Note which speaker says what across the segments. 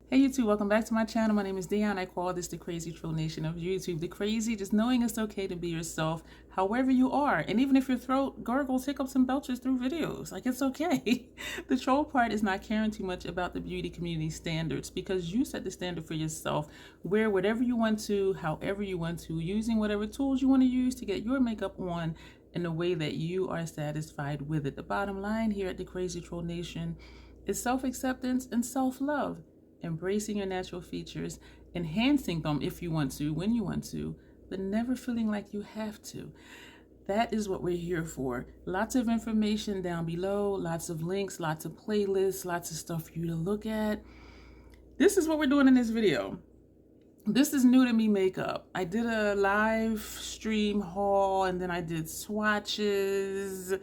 Speaker 1: Hey YouTube, welcome back to my channel. My name is Dion. I call this the crazy troll nation of YouTube. The crazy, just knowing it's okay to be yourself however you are. And even if your throat gargles, hiccups, and belches through videos, like it's okay. The troll part is not caring too much about the beauty community standards because you set the standard for yourself. Wear whatever you want to, however you want to, using whatever tools you want to use to get your makeup on in a way that you are satisfied with it. The bottom line here at the crazy troll nation is self-acceptance and self-love. Embracing your natural features, enhancing them if you want to, when you want to, but never feeling like you have to. That is what we're here for. Lots of information down below, lots of links, lots of playlists, lots of stuff for you to look at. This is what we're doing in this video. This is new to me makeup. I did a live stream haul and then I did swatches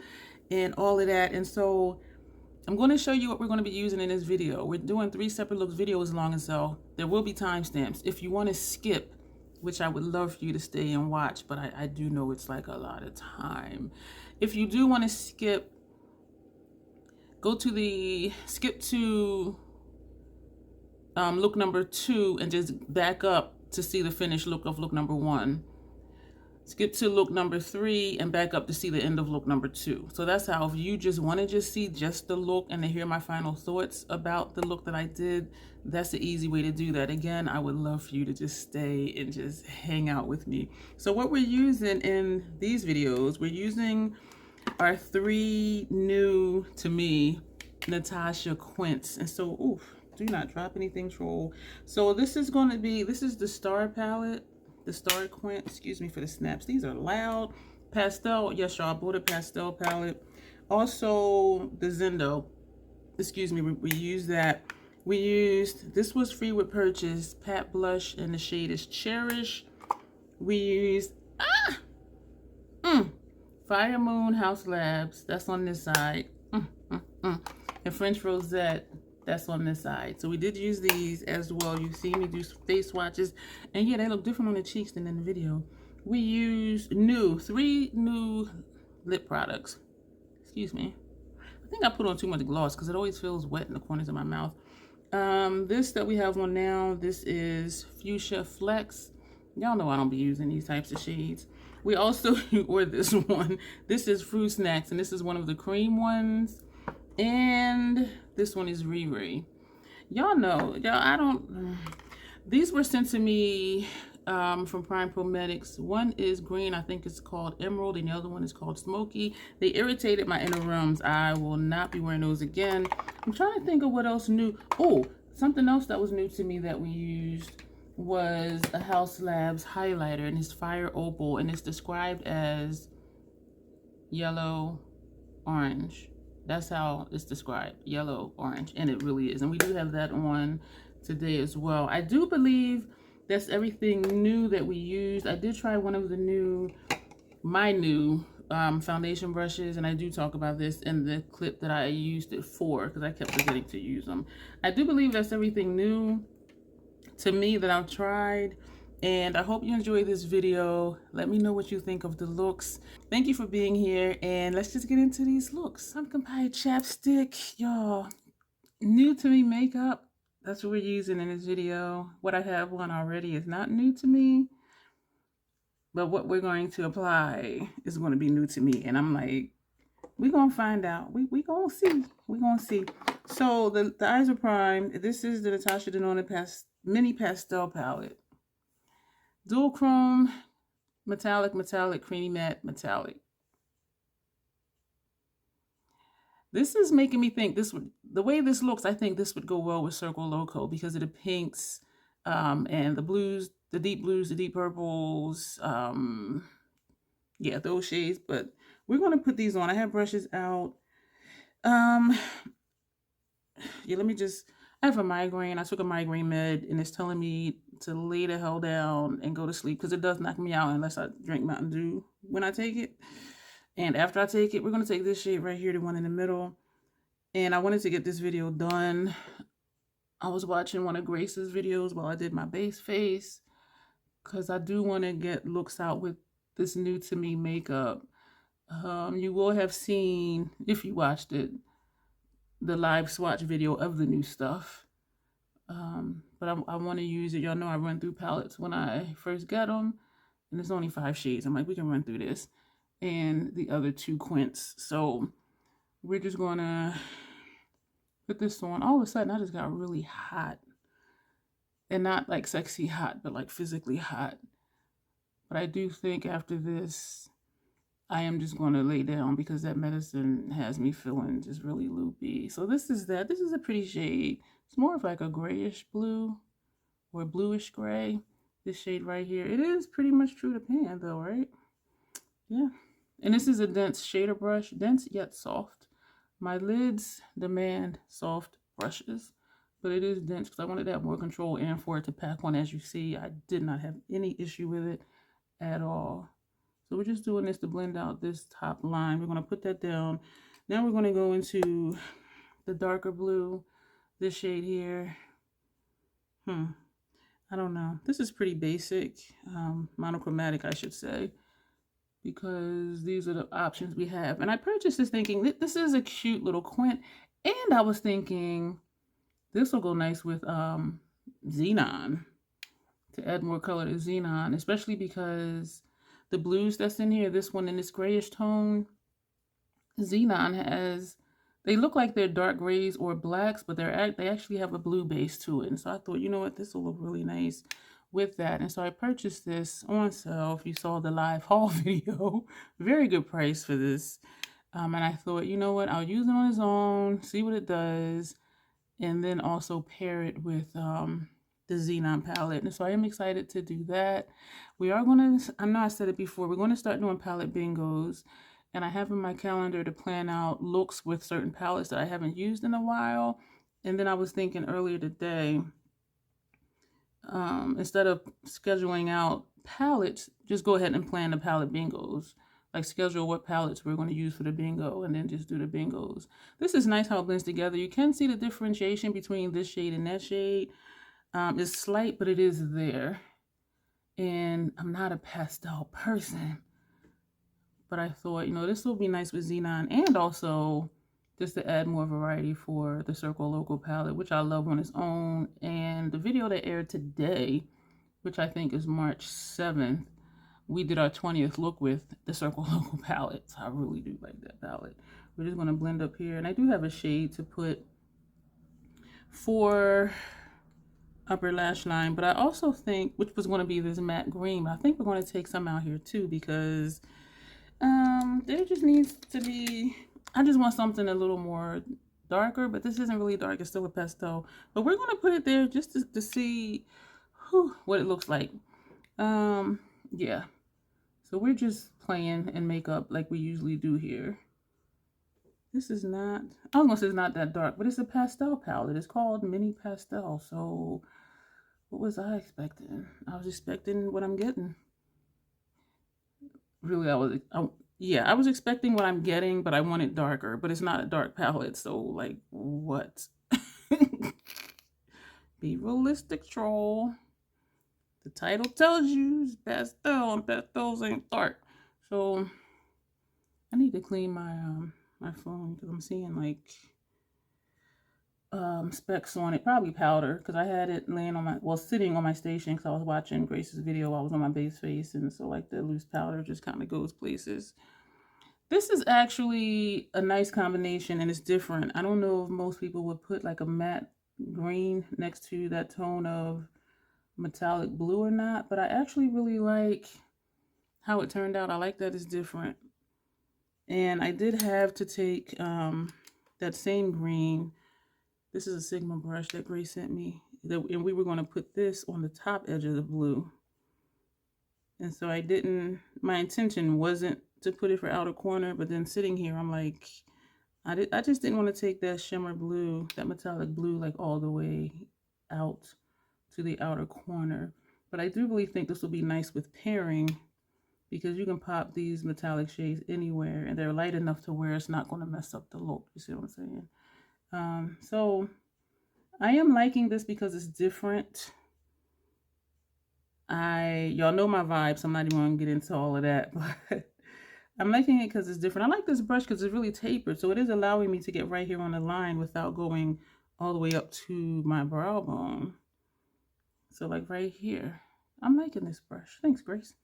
Speaker 1: and all of that. And so I'm going to show you what we're going to be using in this video. We're doing 3 separate looks videos long, and so there will be timestamps. If you want to skip, which I would love for you to stay and watch, but I do know it's like a lot of time. If you do want to skip, skip to look number 2 and just back up to see the finished look of look number 1. Skip to look number 3 and back up to see the end of look number 2. So that's how, if you just want to just see just the look and to hear my final thoughts about the look that I did, that's the easy way to do that. Again, I would love for you to just stay and just hang out with me. So what we're using in these videos, we're using our 3 new to me Natasha Quints. And so, oof, do not drop anything, troll. So this is the Star palette. The Star Quint, excuse me for the snaps. These are loud. Pastel, yes, y'all, I bought a Pastel palette. Also, the Zendo, excuse me, we used that. We used, this was free with purchase, Pat Blush, and the shade is Cherish. We used, Fire Moon Haus Labs, that's on this side. And French Rosette, that's on this side. So we did use these as well. You see me do face swatches, and yeah, they look different on the cheeks than in the video. We used 3 new lip products. Excuse me. I think I put on too much gloss because it always feels wet in the corners of my mouth. This that we have on now, this is Fuchsia Flex. Y'all know I don't be using these types of shades. We also, or this one, this is Fruit Snackz, and this is one of the cream ones. And this one is Riri. Y'all know, these were sent to me from Prime Promedics. One is green, I think it's called Emerald, and the other one is called Smoky. They irritated my inner rooms. I will not be wearing those again. I'm trying to think of what else new. Oh, something else that was new to me that we used was a Haus Labs highlighter, and it's Fire Opal, and it's described as yellow orange. That's how it's described, yellow orange, and it really is. And we do have that on today as well. I do believe that's everything new that we used. I did try one of the my new foundation brushes, and I do talk about this in the clip that I used it for because I kept forgetting to use them. I do believe that's everything new to me that I've tried. And I hope you enjoyed this video. Let me know what you think of the looks. Thank you for being here, and let's just get into these looks. Pumpkin pie chapstick, y'all. New to me makeup. That's what we're using in this video. What I have on already is not new to me, but what we're going to apply is going to be new to me. And I'm like, we're going to find out. We going to see. We're going to see. So the eyes are primed. This is the Natasha Denona Mini Pastel palette. Dual chrome, metallic, creamy matte, metallic. This is making me think the way this looks, I think this would go well with Circle Loco because of the pinks and the blues, the deep blues, the deep purples. Yeah, those shades. But we're going to put these on. I have brushes out. Yeah, I have a migraine. I took a migraine med, and it's telling me to lay the hell down and go to sleep because it does knock me out unless I drink Mountain Dew when I take it. And after I take it, we're going to take this shade right here, the one in the middle. And I wanted to get this video done. I was watching one of Grace's videos while I did my base face because I do want to get looks out with this new to me makeup. You will have seen, if you watched it, the live swatch video of the new stuff. but I want to use it. Y'all know I run through palettes when I first get them, and it's only 5 shades. I'm like, we can run through this and the other 2 quints. So we're just gonna put this on. All of a sudden, I just got really hot, and not like sexy hot, but like physically hot. But I do think after this, I am just going to lay down because that medicine has me feeling just really loopy. So this is that. This is a pretty shade. It's more of like a grayish blue or bluish gray. This shade right here. It is pretty much true to pan though, right? Yeah. And this is a dense shader brush. Dense yet soft. My lids demand soft brushes, but it is dense because I wanted to have more control and for it to pack on. As you see, I did not have any issue with it at all. So we're just doing this to blend out this top line. We're going to put that down. Now we're going to go into the darker blue, this shade here. I don't know. This is pretty basic, monochromatic, I should say, because these are the options we have. And I purchased this thinking that this is a cute little quint. And I was thinking this will go nice with xenon, to add more color to xenon, especially because the blues that's in here, this one in this grayish tone, xenon has, they look like they're dark grays or blacks, but they actually have a blue base to it. And so I thought, you know what, this will look really nice with that. And so I purchased this on sale. If you saw the live haul video, very good price for this. And I thought, you know what, I'll use it on its own, see what it does, and then also pair it with the xenon palette. And so I am excited to do that. We are going to, I know I said it before, we're going to start doing palette bingos. And I have in my calendar to plan out looks with certain palettes that I haven't used in a while. And then I was thinking earlier today, instead of scheduling out palettes, just go ahead and plan the palette bingos. Like schedule what palettes we're going to use for the bingo and then just do the bingos. This is nice how it blends together. You can see the differentiation between this shade and that shade. It's slight, but it is there. And I'm not a pastel person, but I thought, you know, this will be nice with xenon, and also just to add more variety for the Circle Local palette, which I love on its own. And the video that aired today, which I think is March 7th, we did our 20th look with the Circle Local palette. So I really do like that palette. We're just going to blend up here. And I do have a shade to put for upper lash line, but I also think, which was going to be this matte green, but I think we're going to take some out here too, because there just needs to be, I just want something a little more darker, but this isn't really dark, it's still a pastel, but we're going to put it there just to see what it looks like. Yeah, so we're just playing in makeup like we usually do here. This is not, I was gonna say it's not that dark, but it's a pastel palette. It's called Mini Pastel. So what was I expecting? I was expecting what I'm getting. Really, I was expecting what I'm getting, but I want it darker, but it's not a dark palette. So like, what? Be realistic, troll. The title tells you it's pastel, and pastels ain't dark. So I need to clean my my phone because I'm seeing like specks on it, probably powder, because I had it laying on my, well, sitting on my station because I was watching Grace's video while I was on my base face, and so like the loose powder just kind of goes places. This is actually a nice combination and it's different. I don't know if most people would put like a matte green next to that tone of metallic blue or not, but I actually really like how it turned out. I like that it's different. And I did have to take that same green. This is a Sigma brush that Grace sent me. And we were going to put this on the top edge of the blue. And so I didn't, my intention wasn't to put it for outer corner, but then sitting here, I'm like, I just didn't want to take that shimmer blue, that metallic blue, like all the way out to the outer corner. But I do really think this will be nice with pairing, because you can pop these metallic shades anywhere and they're light enough to where it's not going to mess up the look. You see what I'm saying? So I am liking this because it's different. Y'all know my vibe, so I'm not even going to get into all of that, but I'm liking it because it's different. I like this brush because it's really tapered, so it is allowing me to get right here on the line without going all the way up to my brow bone. So like right here. I'm liking this brush. Thanks, Grace.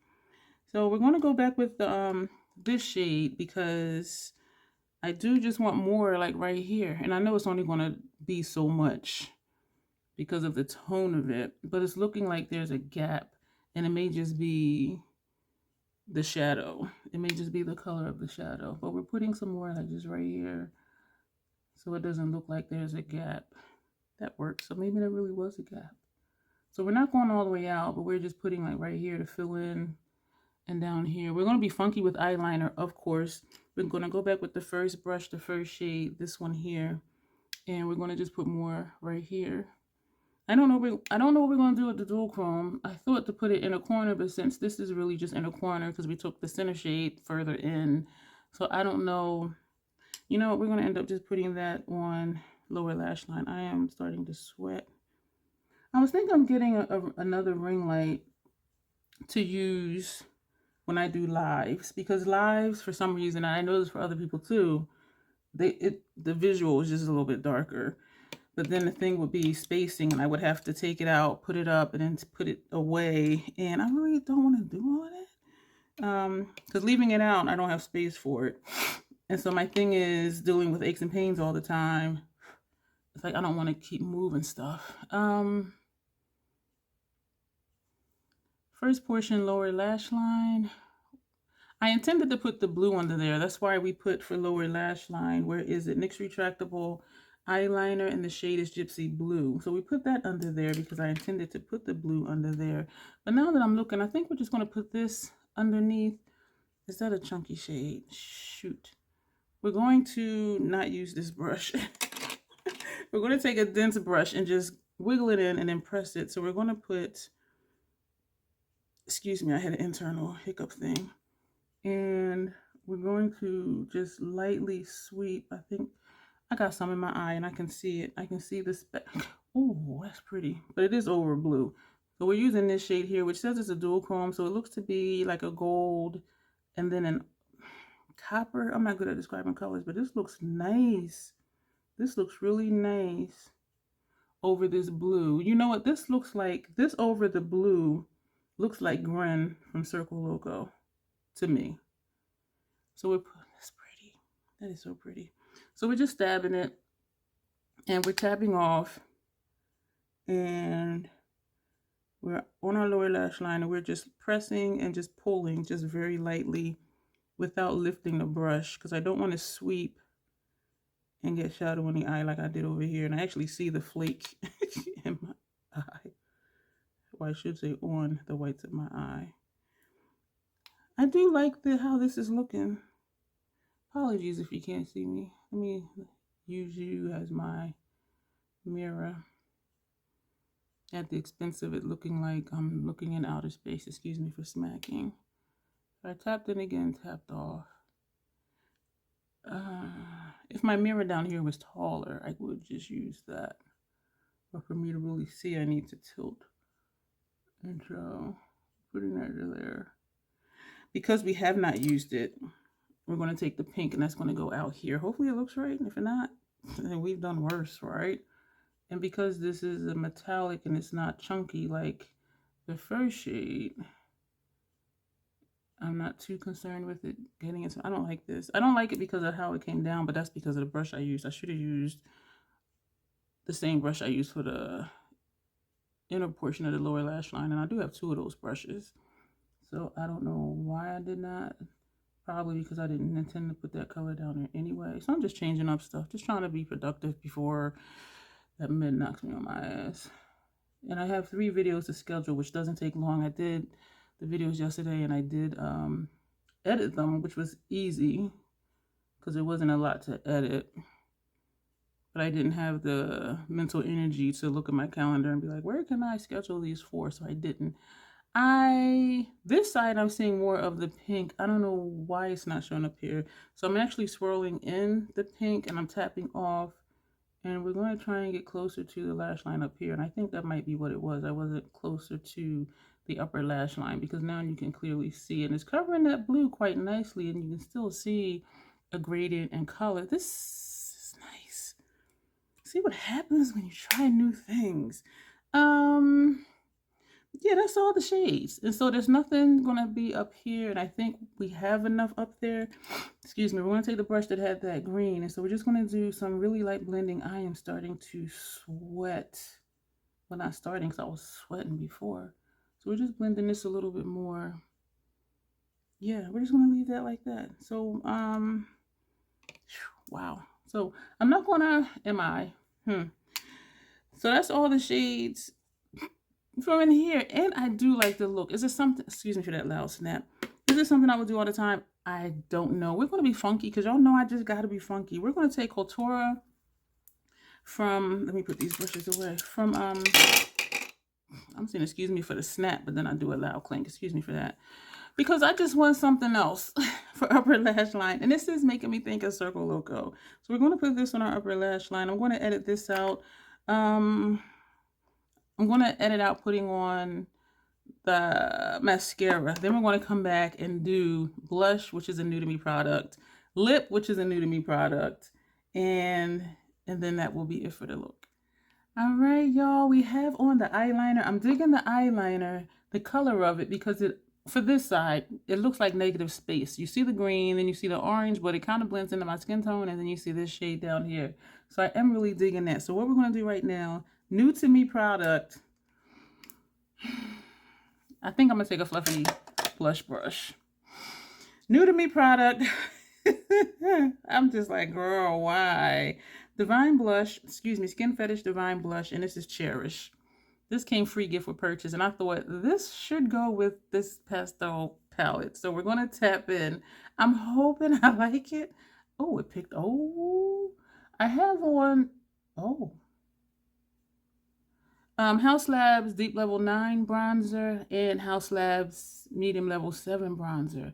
Speaker 1: So we're going to go back with the this shade because I do just want more like right here. And I know it's only going to be so much because of the tone of it, but it's looking like there's a gap, and it may just be the shadow. It may just be the color of the shadow, but we're putting some more like just right here so it doesn't look like there's a gap. That works. So maybe there really was a gap. So we're not going all the way out, but we're just putting like right here to fill in. And down here, we're going to be funky with eyeliner, of course. We're going to go back with the first brush, the first shade, this one here. And we're going to just put more right here. I don't know what we're going to do with the dual chrome. I thought to put it in a corner, but since this is really just in a corner because we took the center shade further in. So I don't know. You know what? We're going to end up just putting that on lower lash line. I am starting to sweat. I was thinking I'm getting another ring light to use when I do lives, because lives, for some reason, and I know this for other people too, the visual is just a little bit darker. But then the thing would be spacing, and I would have to take it out, put it up, and then put it away. And I really don't want to do all of that. Because leaving it out, I don't have space for it. And so my thing is dealing with aches and pains all the time. It's like I don't want to keep moving stuff. First portion, lower lash line. I intended to put the blue under there. That's why we put for lower lash line. Where is it? NYX Retractable Eyeliner, and the shade is Gypsy Blue. So we put that under there because I intended to put the blue under there. But now that I'm looking, I think we're just going to put this underneath. Is that a chunky shade? Shoot. We're going to not use this brush. We're going to take a dense brush and just wiggle it in and then press it. So we're going to put, excuse me, I had an internal hiccup thing. And we're going to just lightly sweep. I think I got some in my eye and I can see it. I can see the speck. Oh, that's pretty. But it is over blue. So we're using this shade here, which says it's a dual chrome. So it looks to be like a gold and then an copper. I'm not good at describing colors, but this looks nice. This looks really nice over this blue. You know what? This looks like, this over the blue looks like Gren from Circle Loco to me. So we're putting this pretty. That is so pretty. So we're just dabbing it and we're tapping off, and we're on our lower lash line, and we're just pressing and just pulling just very lightly without lifting the brush, because I don't want to sweep and get shadow in the eye like I did over here. And I actually see the flake in my eye. Or I should say on the whites of my eye. I do like how this is looking. Apologies if you can't see me. Let me use you as my mirror at the expense of it looking like I'm looking in outer space. Excuse me for smacking. I tapped in again, tapped off. If my mirror down here was taller, I would just use that. But for me to really see, I need to tilt. And so, putting that there. Because we have not used it, we're going to take the pink and that's going to go out here. Hopefully it looks right. And if not, then we've done worse, right? And because this is a metallic and it's not chunky like the first shade, I'm not too concerned with it getting into. I don't like this. I don't like it because of how it came down, but that's because of the brush I used. I should have used the same brush I used for the inner portion of the lower lash line. And I do have 2 of those brushes. So I don't know why I did not. Probably because I didn't intend to put that color down there anyway. So I'm just changing up stuff. Just trying to be productive before that mid knocks me on my ass. And I have 3 videos to schedule, which doesn't take long. I did the videos yesterday and I did edit them, which was easy because it wasn't a lot to edit. But I didn't have the mental energy to look at my calendar and be like, where can I schedule these for? So I didn't. This side I'm seeing more of the pink. I don't know why it's not showing up here. So I'm actually swirling in the pink and I'm tapping off. And we're going to try and get closer to the lash line up here. And I think that might be what it was. I wasn't closer to the upper lash line because now you can clearly see it. And it's covering that blue quite nicely. And you can still see a gradient in color. This is nice. See what happens when you try new things. yeah, that's all the shades. And so there's nothing going to be up here. And I think we have enough up there. Excuse me. We're going to take the brush that had that green. And so we're just going to do some really light blending. I am starting to sweat. Well, not starting because I was sweating before. So we're just blending this a little bit more. Yeah, we're just going to leave that like that. So, wow. So I'm not going to, So that's all the shades from in here. And I do like the look. Is this something, excuse me for that loud snap. Is this something I would do all the time? I don't know. We're going to be funky because y'all know I just got to be funky. We're going to take Kultura from, let me put these brushes away, from, I'm saying excuse me for the snap, but then I do a loud clink. Excuse me for that. Because I just want something else for upper lash line. And this is making me think of Circle Loco. So we're going to put this on our upper lash line. I'm going to edit this out. I'm going to edit out putting on the mascara. Then we're going to come back and do blush, which is a new to me product. Lip, which is a new to me product. And then that will be it for the look. All right, y'all. We have on the eyeliner. I'm digging the eyeliner, the color of it, because it, for this side, it looks like negative space. You see the green, then you see the orange, but it kind of blends into my skin tone, and then you see this shade down here. So I am really digging that. So what we're going to do right now, new to me product. I think I'm going to take a fluffy blush brush. New to me product. I'm just like, girl, why? Divine Blush, excuse me, Skin Fetish Divine Blush, and this is Cherish. This came free gift with purchase, and I thought this should go with this pastel palette. So we're going to tap in. I'm hoping I like it. Oh, it picked, oh, I have on, oh. Haus Labs Deep Level 9 bronzer and Haus Labs Medium Level 7 bronzer.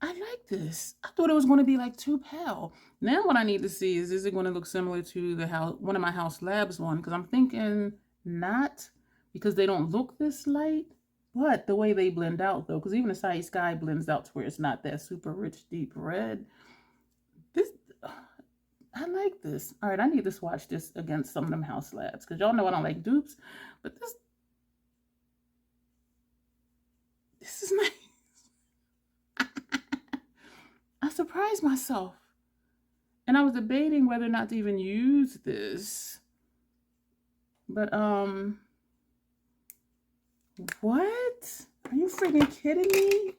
Speaker 1: I like this. I thought it was going to be like too pale. Now what I need to see is it going to look similar to the one of my Haus Labs one? Because I'm thinking not, because they don't look this light, but the way they blend out though, because even the Side Sky blends out to where it's not that super rich deep red. This, I like this. All right, I need to swatch this against some of them Haus Labs because y'all know I don't like dupes, but this is nice. I surprised myself. And I was debating whether or not to even use this. But, what? Are you freaking kidding me?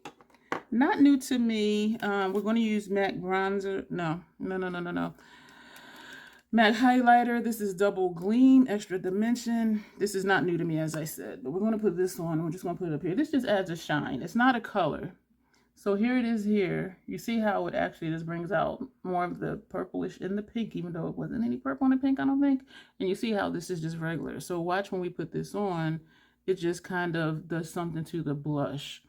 Speaker 1: Not new to me. We're going to use MAC bronzer. No. MAC highlighter. This is Double Gleam, Extra Dimension. This is not new to me, as I said. But we're going to put this on. We're just going to put it up here. This just adds a shine. It's not a color. So here it is here. You see how it actually just brings out more of the purplish in the pink, even though it wasn't any purple in the pink, I don't think. And you see how this is just regular. So watch when we put this on, it just kind of does something to the blush.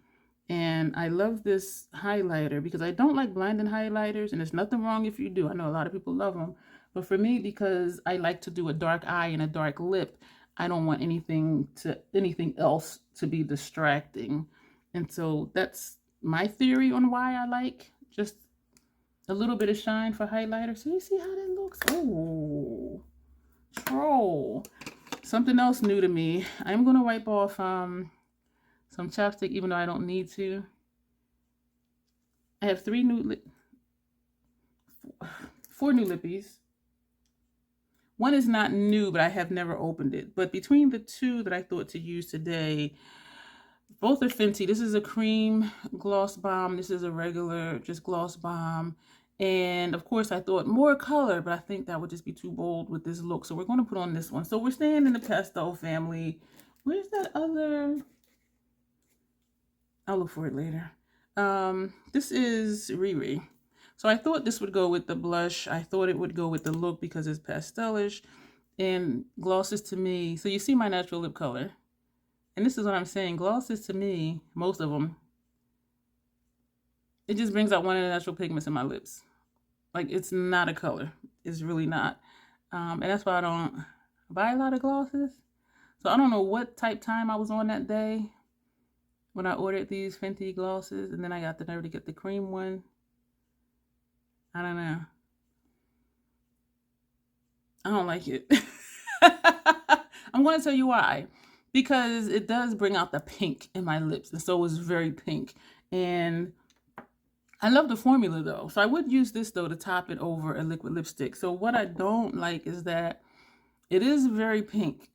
Speaker 1: And I love this highlighter because I don't like blinding highlighters, and there's nothing wrong if you do. I know a lot of people love them. But for me, because I like to do a dark eye and a dark lip, I don't want anything else to be distracting. And so that's my theory on why I like just a little bit of shine for highlighter. So you see how that looks? Oh, troll. Something else new to me. I'm going to wipe off some chapstick, even though I don't need to. I have 4 new lippies. One is not new, but I have never opened it. But between the two that I thought to use today, both are Fenty. This is a cream gloss bomb. This is a regular just gloss bomb. And of course I thought more color, but I think that would just be too bold with this look. So we're going to put on this one. So we're staying in the pastel family. Where's that other? I'll look for it later. This is Riri. So I thought this would go with the blush. I thought it would go with the look because it's pastelish. And glosses to me. So you see my natural lip color. And this is what I'm saying. Glosses to me, most of them, it just brings out one of the natural pigments in my lips. Like, it's not a color. It's really not. And that's why I don't buy a lot of glosses. So I don't know what type time I was on that day when I ordered these Fenty glosses. And then I got the nerve to get the cream one. I don't know. I don't like it. I'm going to tell you why. Because it does bring out the pink in my lips. And so it's very pink. And I love the formula though. So I would use this though to top it over a liquid lipstick. So what I don't like is that it is very pink.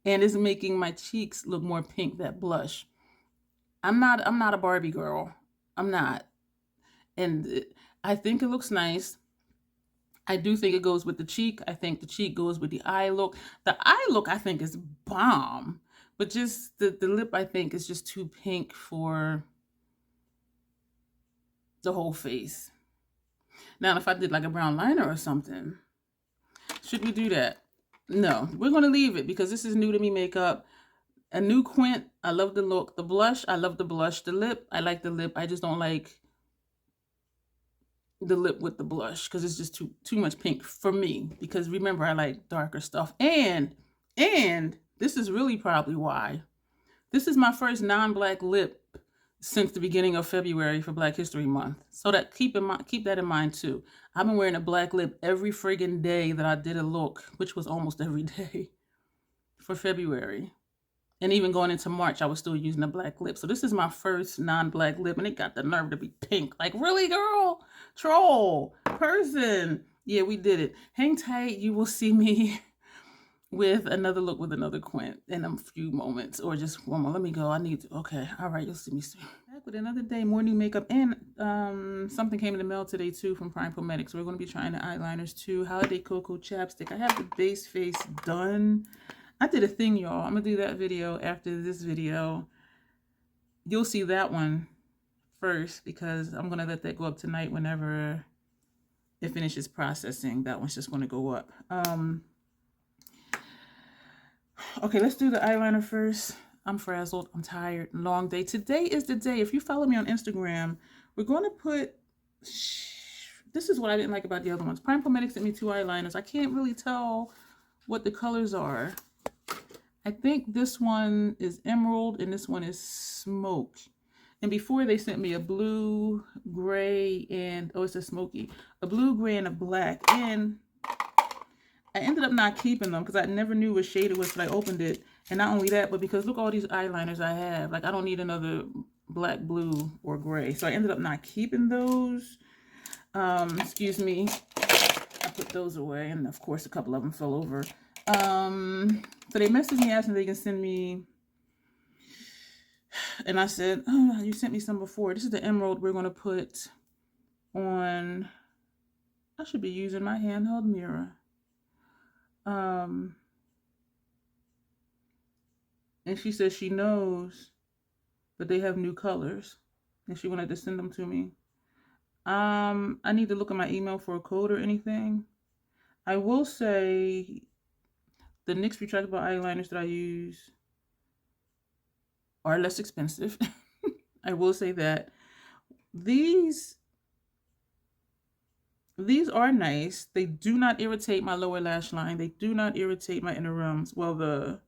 Speaker 1: And it's making my cheeks look more pink, that blush. I'm not a Barbie girl. I'm not. And I think it looks nice. I do think it goes with the cheek. I think the cheek goes with the eye look. The eye look, I think, is bomb. But just the lip, I think, is just too pink for the whole face. Now, if I did like a brown liner or something, should we do that? No, we're going to leave it because this is new to me makeup. A new Quint. I love the look. The blush, I love the blush. The lip, I like the lip. I just don't like the lip with the blush because it's just too much pink for me. Because remember, I like darker stuff. And this is really probably why. This is my first non-black lip since the beginning of February for Black History Month. So that keep that in mind too. I've been wearing a black lip every friggin' day that I did a look, which was almost every day for February. And even going into March, I was still using a black lip. So this is my first non-black lip, and it got the nerve to be pink. Like, really, girl? Troll. Person. Yeah, we did it. Hang tight. You will see me with another look with another Quint in a few moments. Or just one more. Let me go. I need to. Okay. All right. You'll see me soon. Back with another day. More new makeup. And something came in the mail today, too, from Prime Cosmetics. We're going to be trying the eyeliners, too. Holiday Cocoa Chapstick. I have the base face done. I did a thing, y'all. I'm going to do that video after this video. You'll see that one first because I'm going to let that go up tonight whenever it finishes processing. That one's just going to go up. Okay, let's do the eyeliner first. I'm frazzled. I'm tired. Long day. Today is the day. If you follow me on Instagram, we're going to put... This is what I didn't like about the other ones. Prime Cosmetics sent me 2 eyeliners. I can't really tell what the colors are. I think this one is emerald and this one is smoke. And before they sent me a blue, gray, and oh, it's a smoky. A blue, gray, and a black. And I ended up not keeping them because I never knew what shade it was when I opened it. And not only that, but because look all these eyeliners I have. Like I don't need another black, blue, or gray. So I ended up not keeping those. Excuse me. I put those away. And of course, a couple of them fell over. So they messaged me asking if they can send me, and I said, oh, you sent me some before. This is the emerald we're going to put on, I should be using my handheld mirror. And she says she knows that they have new colors and she wanted to send them to me. I need to look at my email for a code or anything. I will say the NYX retractable eyeliners that I use are less expensive. I will say that. These are nice. They do not irritate my lower lash line. They do not irritate my inner rims. Well, the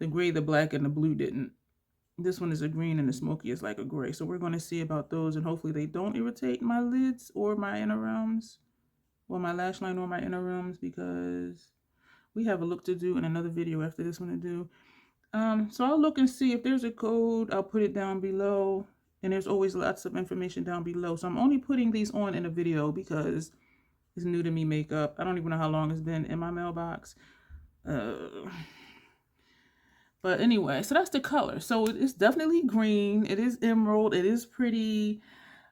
Speaker 1: gray, the black, and the blue didn't. This one is a green and the smoky is like a gray. So we're going to see about those and hopefully they don't irritate my lids or my inner rims. Well, my lash line or my inner rims because we have a look to do in another video after this one to do. So I'll look and see if there's a code. I'll put it down below. And there's always lots of information down below. So I'm only putting these on in a video because it's new to me makeup. I don't even know how long it's been in my mailbox. But anyway, so that's the color. So it's definitely green. It is emerald. It is pretty.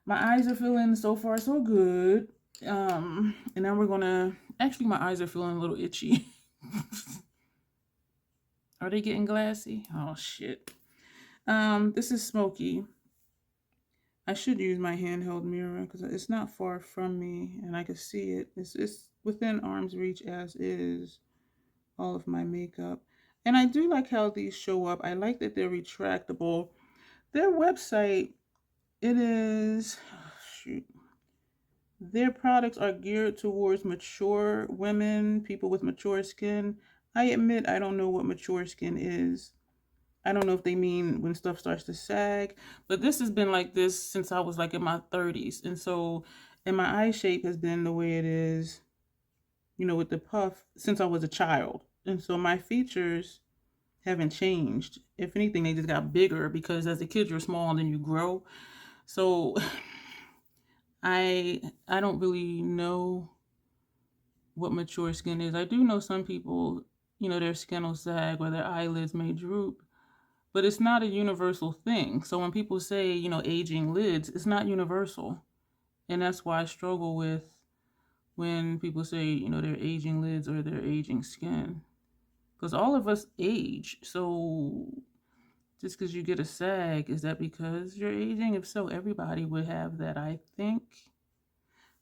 Speaker 1: My eyes are feeling so far so good. And now we're gonna, actually my eyes are feeling a little itchy. Are they getting glassy? Oh shit. This is smoky. I should use my handheld mirror because it's not far from me and I can see it. It's within arm's reach as is all of my makeup. And I do like how these show up. I like that they're retractable. Their website, it is, oh, shoot. Their products are geared towards mature women, people with mature skin. I admit I don't know what mature skin is. I don't know if they mean when stuff starts to sag, but this has been like this since I was like in my 30s. And so, and my eye shape has been the way it is you know, with the puff since I was a child. And so my features haven't changed. If anything, they just got bigger because as a kid you're small and then you grow. So I don't really know what mature skin is. I do know some people, you know, their skin will sag or their eyelids may droop, but it's not a universal thing. So when people say, you know, aging lids, it's not universal. And that's why I struggle with when people say, you know, they're aging lids or they're aging skin. Because all of us age. So just because you get a sag, is that because you're aging? If so, everybody would have that, I think.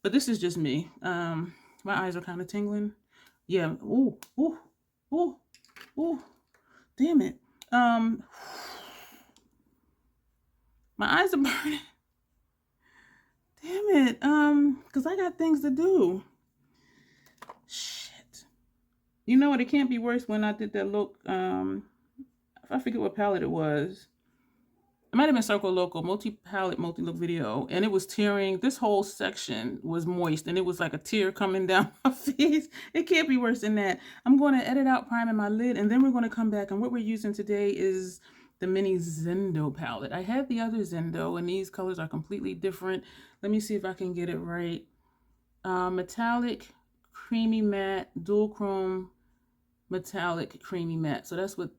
Speaker 1: But this is just me. My eyes are kind of tingling. Yeah. Ooh, ooh, ooh, ooh. Damn it. My eyes are burning. Damn it. Because I got things to do. Shit. You know what? It can't be worse when I did that look. I forget what palette it was. It might have been Circle Local, multi-palette, multi-look video. And it was tearing. This whole section was moist. And it was like a tear coming down my face. It can't be worse than that. I'm going to edit out priming my lid. And then we're going to come back. And what we're using today is the mini Zendo palette. I had the other Zendo. And these colors are completely different. Let me see if I can get it right. Metallic, creamy matte, dual chrome, metallic, creamy matte. So that's what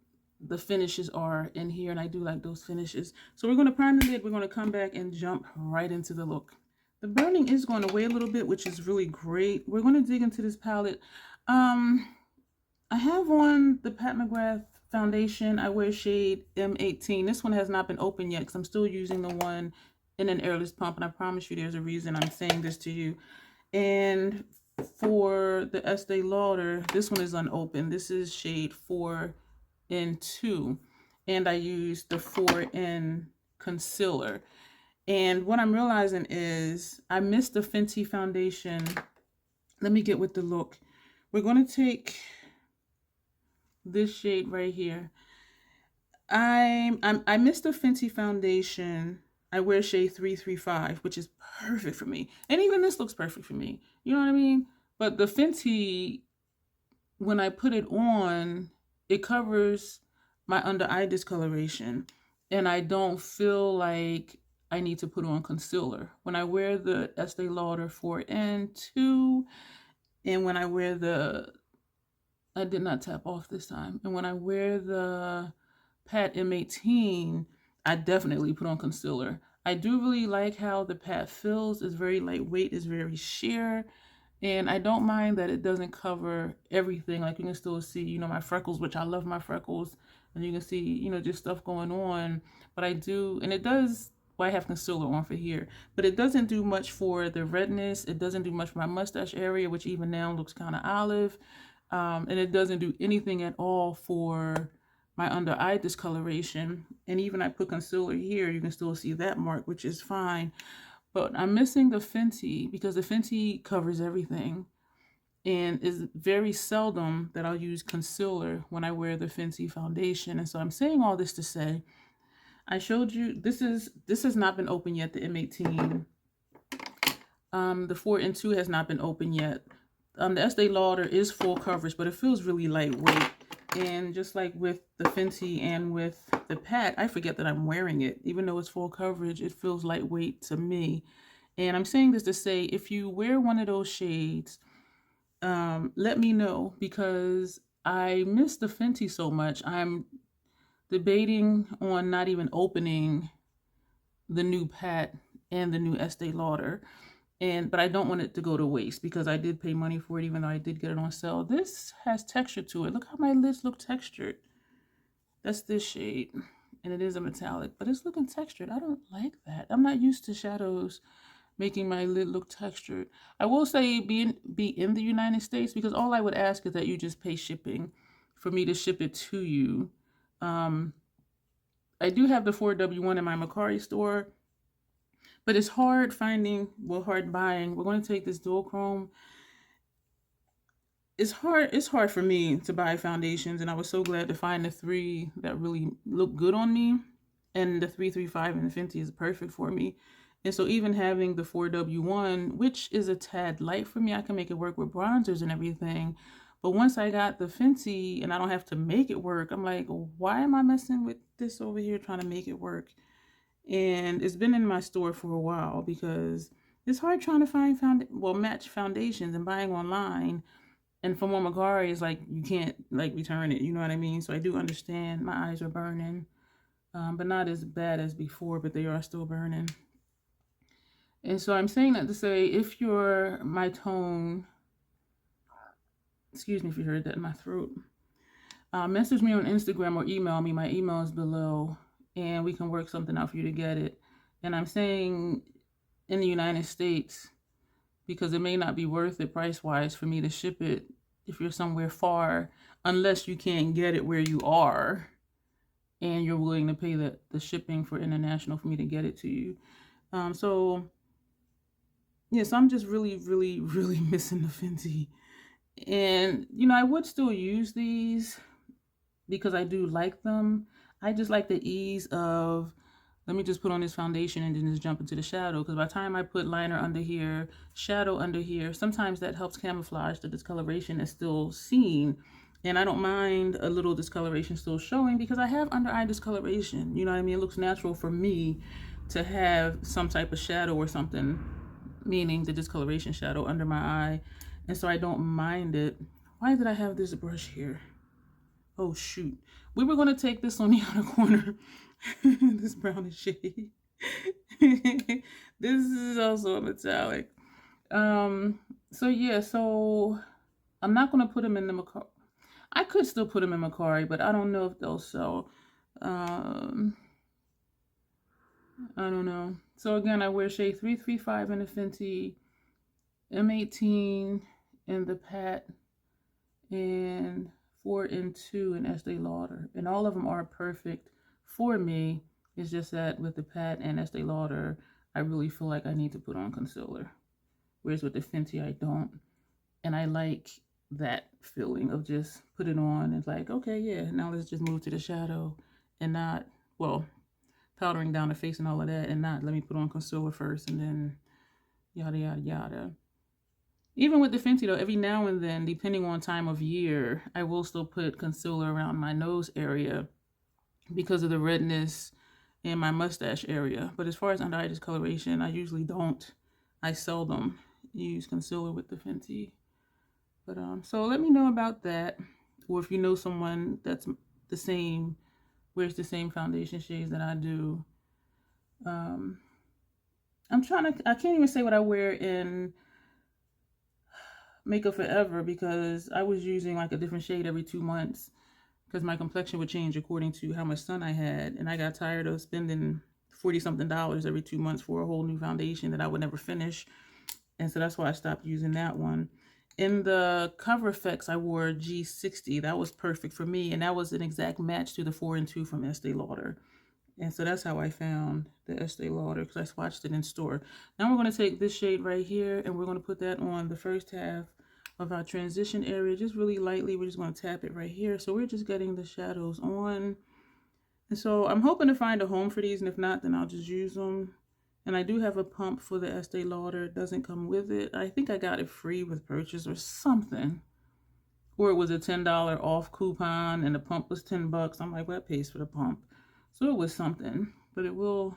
Speaker 1: the finishes are in here, and I do like those finishes. So we're going to prime the lid. We're going to come back and jump right into the look. The burning is going away a little bit, which is really great. We're going to dig into this palette. I have on the Pat McGrath foundation. I wear shade M18. This one has not been opened yet because I'm still using the one in an airless pump, and I promise you there's a reason I'm saying this to you. And for the Estee Lauder, this one is unopened. This is shade 4N2, and I used the 4N concealer. And what I'm realizing is I missed the Fenty foundation. Let me get with the look. We're going to take this shade right here. I missed the Fenty foundation. I wear shade 335, which is perfect for me. And even this looks perfect for me. You know what I mean? But the Fenty, when I put it on, it covers my under eye discoloration. And I don't feel like I need to put on concealer. When I wear the Estee Lauder 4N2, and when I wear the, I did not tap off this time. And when I wear the Pat M18, I definitely put on concealer. I do really like how the Pat feels. It's very lightweight, it's very sheer. And I don't mind that it doesn't cover everything. Like you can still see, you know, my freckles, which I love my freckles. And you can see, you know, just stuff going on. But I do, and it does, well, I have concealer on for here. But it doesn't do much for the redness. It doesn't do much for my mustache area, which even now looks kind of olive. And it doesn't do anything at all for my under eye discoloration. And even I put concealer here, you can still see that mark, which is fine. But I'm missing the Fenty because the Fenty covers everything. And it's very seldom that I'll use concealer when I wear the Fenty foundation. And so I'm saying all this to say, I showed you, this has not been open yet, the M18. The 4N2 has not been open yet. The Estee Lauder is full coverage, but it feels really lightweight. And just like with the Fenty and with the Pat, I forget that I'm wearing it. Even though it's full coverage, it feels lightweight to me. And I'm saying this to say, if you wear one of those shades, let me know, because I miss the Fenty so much. I'm debating on not even opening the new Pat and the new Estee Lauder. But I don't want it to go to waste because I did pay money for it, even though I did get it on sale. This has texture to it. Look how my lids look textured. That's this shade. And it is a metallic, but it's looking textured. I don't like that. I'm not used to shadows making my lid look textured. I will say be in the United States, because all I would ask is that you just pay shipping for me to ship it to you. I do have the 4W1 in my Macari store. But it's hard finding, well, hard buying. We're going to take this dual chrome. It's hard for me to buy foundations, and I was so glad to find the 3 that really look good on me. And the 335 and the Fenty is perfect for me. And so even having the 4W1, which is a tad light for me, I can make it work with bronzers and everything. But once I got the Fenty and I don't have to make it work, I'm like, why am I messing with this over here trying to make it work? And it's been in my store for a while because it's hard trying to find match foundations and buying online. And from what Magari is like, you can't like return it. You know what I mean? So I do understand my eyes are burning, but not as bad as before, but they are still burning. And so I'm saying that to say, if you're my tone, excuse me if you heard that in my throat, message me on Instagram or email me. My email is below, and we can work something out for you to get it. And I'm saying in the United States, because it may not be worth it price-wise for me to ship it if you're somewhere far, unless you can't get it where you are and you're willing to pay the shipping for international for me to get it to you. So yes, I'm just really, really, really missing the Fenty. And, you know, I would still use these because I do like them. I just like the ease of, let me just put on this foundation and then just jump into the shadow. Because by the time I put liner under here, shadow under here, sometimes that helps camouflage the discoloration is still seen. And I don't mind a little discoloration still showing because I have under eye discoloration. You know what I mean? It looks natural for me to have some type of shadow or something, meaning the discoloration shadow under my eye. And so I don't mind it. Why did I have this brush here? Oh, shoot. We were going to take this on the outer corner. This brownish shade. This is also a metallic. So yeah, so I'm not going to put them in the Macari. I could still put them in Macari, but I don't know if they'll sell. I don't know. So again, I wear shade 335 in the Fenty, M18 in the Pat, and 4 and 2 in Estee Lauder. And all of them are perfect for me. It's just that with the Pat and Estee Lauder, I really feel like I need to put on concealer. Whereas with the Fenty, I don't. And I like that feeling of just put it on. It's like, okay, yeah, now let's just move to the shadow and not, well, powdering down the face and all of that, and not let me put on concealer first and then yada, yada, yada. Even with the Fenty though, every now and then, depending on time of year, I will still put concealer around my nose area because of the redness in my mustache area. But as far as under eye discoloration, I usually don't. I seldom use concealer with the Fenty. But so let me know about that, or if you know someone that's the same, wears the same foundation shades that I do. I can't even say what I wear in Makeup Forever because I was using like a different shade every 2 months because my complexion would change according to how much sun I had, and I got tired of spending $40-something every 2 months for a whole new foundation that I would never finish. And so that's why I stopped using that one. In the Cover Effects, I wore G60. That was perfect for me, and that was an exact match to the 4 and 2 from Estee Lauder. And so that's how I found the Estee Lauder, because I swatched it in store. Now we're going to take this shade right here, and we're going to put that on the first half of our transition area, just really lightly. We're just going to tap it right here. So we're just getting the shadows on. And so I'm hoping to find a home for these, and if not, then I'll just use them. And I do have a pump for the Estee Lauder. It doesn't come with it. I think I got it free with purchase or something. Or it was a $10 off coupon and the pump was $10. I'm like, well, that pays for the pump. So it was something. But it will,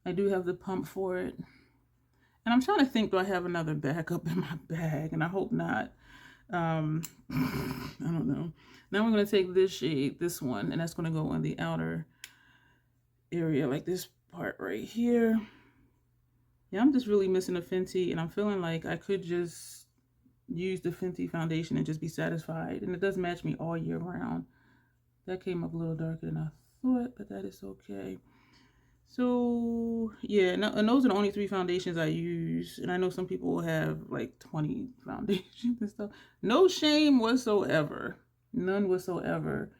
Speaker 1: I do have the pump for it. And I'm trying to think, do I have another backup in my bag? And I hope not. I don't know. Now we're going to take this shade, this one, and that's going to go in the outer area, like this part right here. Yeah, I'm just really missing a Fenty, and I'm feeling like I could just use the Fenty foundation and just be satisfied. And it does match me all year round. That came up a little darker than I thought, but that is okay. So yeah, and those are the only 3 foundations I use. And I know some people will have like 20 foundations and stuff. No shame whatsoever. None whatsoever.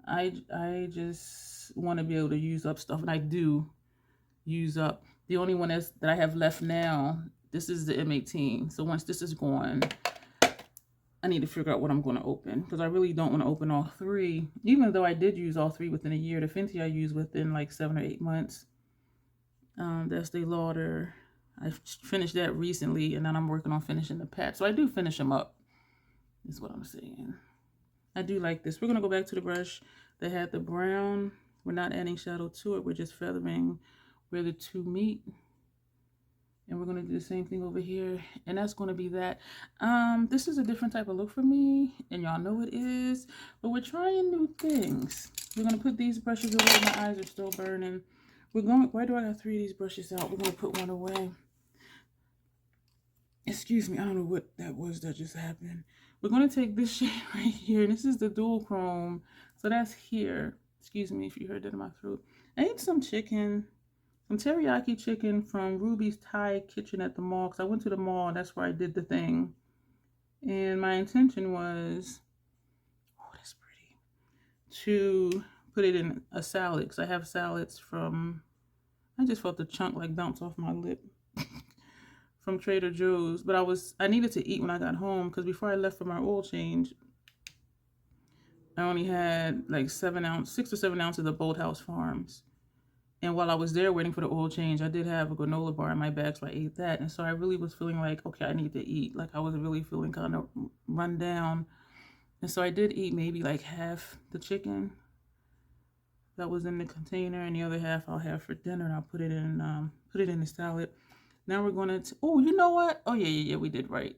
Speaker 1: I just want to be able to use up stuff, and I do use up. The only one that I have left now, this is the M18. So once this is gone, I need to figure out what I'm going to open, because I really don't want to open all 3, even though I did use all 3 within a year. The Fenty I used within like 7 or 8 months. That's Estee Lauder. I finished that recently, and then I'm working on finishing the patch. So I do finish them up, is what I'm saying. I do like this. We're going to go back to the brush that had the brown. We're not adding shadow to it. We're just feathering where the two meet. And we're going to do the same thing over here. And that's going to be that. This is a different type of look for me. And y'all know it is. But we're trying new things. We're going to put these brushes away. My eyes are still burning. We're going... Why do I have 3 of these brushes out? We're going to put one away. Excuse me. I don't know what that was that just happened. We're going to take this shade right here. This is the dual chrome. So that's here. Excuse me if you heard that in my throat. I ate some chicken. Some teriyaki chicken from Ruby's Thai Kitchen at the mall. Because I went to the mall and that's where I did the thing. And my intention was... Oh, that's pretty. To put it in a salad. Because I have salads from... I just felt the chunk like bounce off my lip. From Trader Joe's, but I needed to eat when I got home because before I left for my oil change, I only had like 6 or 7 ounces of Bolthouse Farms. And while I was there waiting for the oil change, I did have a granola bar in my bag, so I ate that. And so I really was feeling like, okay, I need to eat. Like I was really feeling kind of run down. And so I did eat maybe like half the chicken that was in the container, and the other half I'll have for dinner, and I'll put it in the salad. Now we're going to, oh, you know what? Oh, yeah, we did right.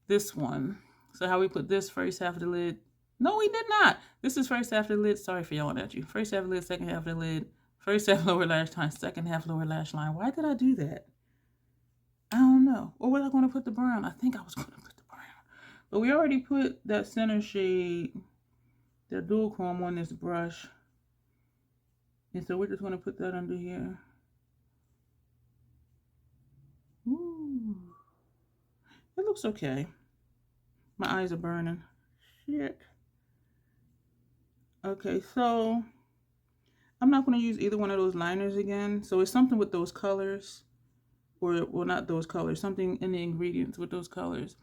Speaker 1: This one. So how we put this first half of the lid. No, we did not. This is first half of the lid. Sorry for yelling at you. First half of the lid, second half of the lid. First half lower lash line, second half lower lash line. Why did I do that? I don't know. Or was I going to put the brown? I think I was going to put the brown. But we already put that center shade, that dual chrome on this brush. And so we're just going to put that under here. Ooh. It looks okay. My eyes are burning. Shit. Okay, so I'm not going to use either one of those liners again. So it's something with those colors. Or, well, not those colors. Something in the ingredients with those colors.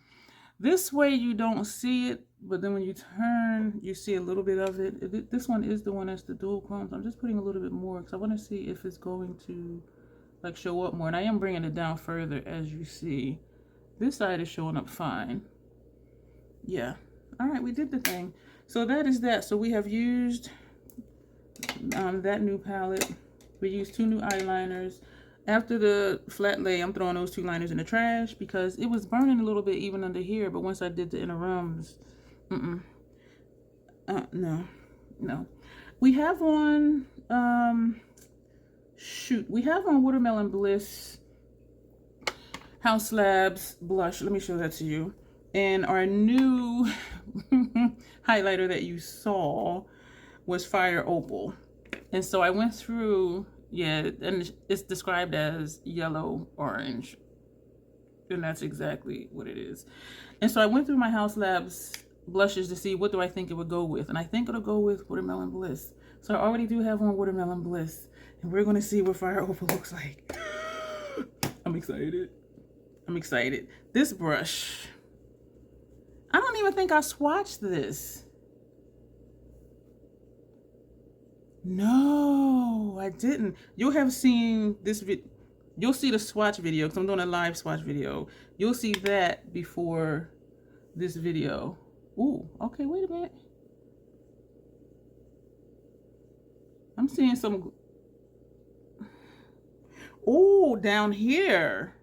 Speaker 1: This way you don't see it. But then when you turn, you see a little bit of it. This one is the one that's the dual chrome. So I'm just putting a little bit more. Because I want to see if it's going to... like show up more, and I am bringing it down further, as you see. This side is showing up fine. Yeah. All right, we did the thing. So that is that. So we have used that new palette. We used 2 new eyeliners. After the flat lay, I'm throwing those 2 liners in the trash because it was burning a little bit even under here. But once I did the inner rims, no. We have on we have on Watermelon Bliss Haus Labs blush. Let me show that to you. And our new highlighter that you saw was Fire Opal. And so I went through, yeah, and it's described as yellow orange. And that's exactly what it is. And so I went through my Haus Labs blushes to see what do I think it would go with. And I think it'll go with Watermelon Bliss. So I already do have on Watermelon Bliss. And we're going to see what Fire Opal looks like. I'm excited. I'm excited. This brush. I don't even think I swatched this. No, I didn't. You'll have seen this video. You'll see the swatch video because I'm doing a live swatch video. You'll see that before this video. Ooh, okay, wait a minute. I'm seeing some... Oh, down here.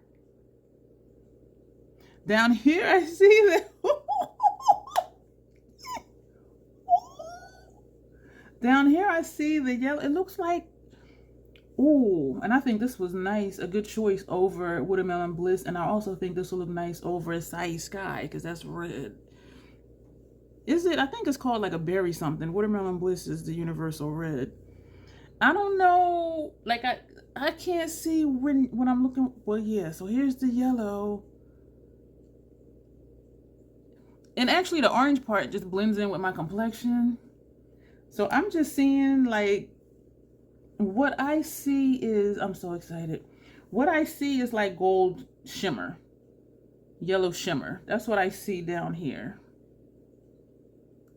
Speaker 1: Down here, I see that. Down here, I see the yellow. It looks like... Ooh, and I think this was nice. A good choice over Watermelon Bliss. And I also think this will look nice over Acai Sky because that's red. Is it? I think it's called like a berry something. Watermelon Bliss is the universal red. I don't know. Like, I can't see when I'm looking. Well, yeah. So here's the yellow. And actually, the orange part just blends in with my complexion. So I'm just seeing, like, what I see is, I'm so excited. What I see is like gold shimmer. Yellow shimmer. That's what I see down here.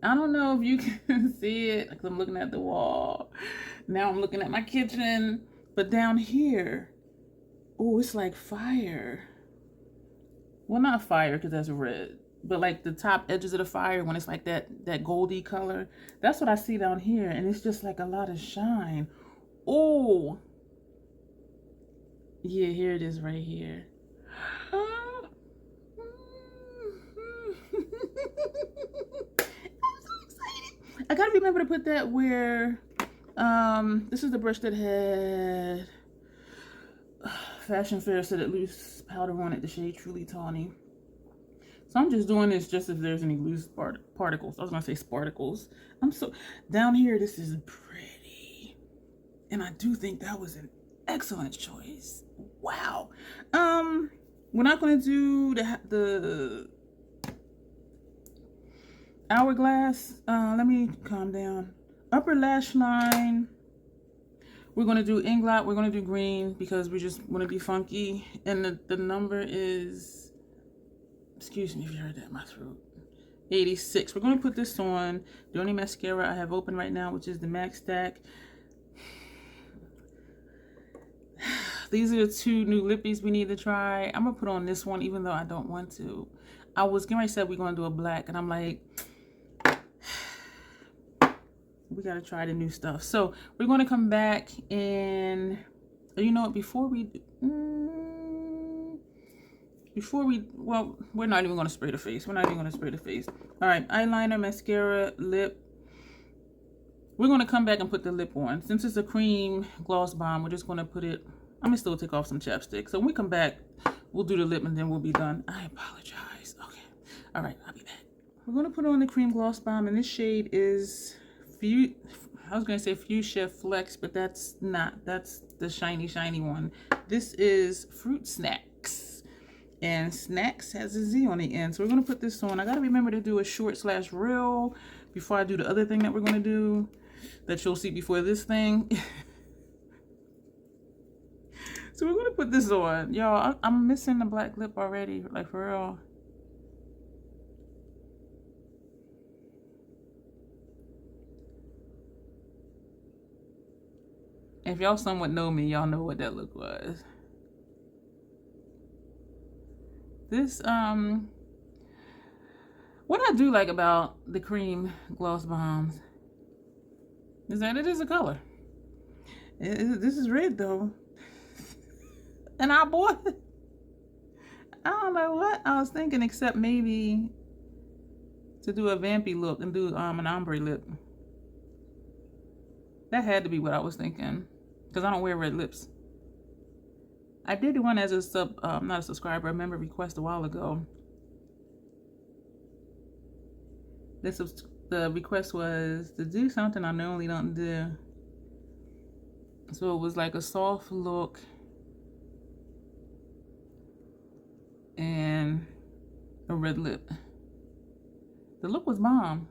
Speaker 1: I don't know if you can see it because I'm looking at the wall. Now I'm looking at my kitchen. But down here, Oh, it's like fire. Well, not fire because that's red, but like the top edges of the fire when it's like that goldy color. That's what I see down here, and it's just like a lot of shine. Oh, yeah, here it is right here. I'm so excited. I gotta remember to put that where this is the brush that had Fashion Fair said it loose powder on it, the shade Truly Tawny. So I'm just doing this just if there's any loose particles. I was gonna say sparticles. I'm so down here. This is pretty, and I do think that was an excellent choice. Wow. We're not gonna do the hourglass. Let me calm down. Upper lash line. We're gonna do inglot. We're gonna do green because we just want to be funky, and the number is. Excuse me if you heard that in my throat. 86. We're going to put this on. The only mascara I have open right now, which is the MAC Stack. These are the two new lippies we need to try. I'm going to put on this one even though I don't want to. I was getting ready to say we're going to do a black, and I'm like, we got to try the new stuff. So we're going to come back and, you know what, before we... well, we're not even going to spray the face. We're not even going to spray the face. All right, eyeliner, mascara, lip. We're going to come back and put the lip on. Since it's a cream gloss bomb, we're just going to put it... I'm going to still take off some chapstick. So when we come back, we'll do the lip and then we'll be done. I apologize. Okay. All right, I'll be back. We're going to put on the cream gloss bomb, and this shade is... I was going to say Fuchsia Flex, but that's not. That's the shiny, shiny one. This is Fruit Snackz. And Snackz has a Z on the end. So we're going to put this on. I got to remember to do a short/reel before I do the other thing that we're going to do that you'll see before this thing. So we're going to put this on. Y'all, I'm missing the black lip already. Like, for real. If y'all somewhat know me, y'all know what that look was. This, what I do like about the cream gloss bombs is that it is a color. This is red though. And I bought it. I don't know what I was thinking except maybe to do a vampy look and do an ombre lip. That had to be what I was thinking because I don't wear red lips. I did one as a not a subscriber, a member request a while ago. The request was to do something I normally don't do. So it was like a soft look and a red lip. The look was bomb.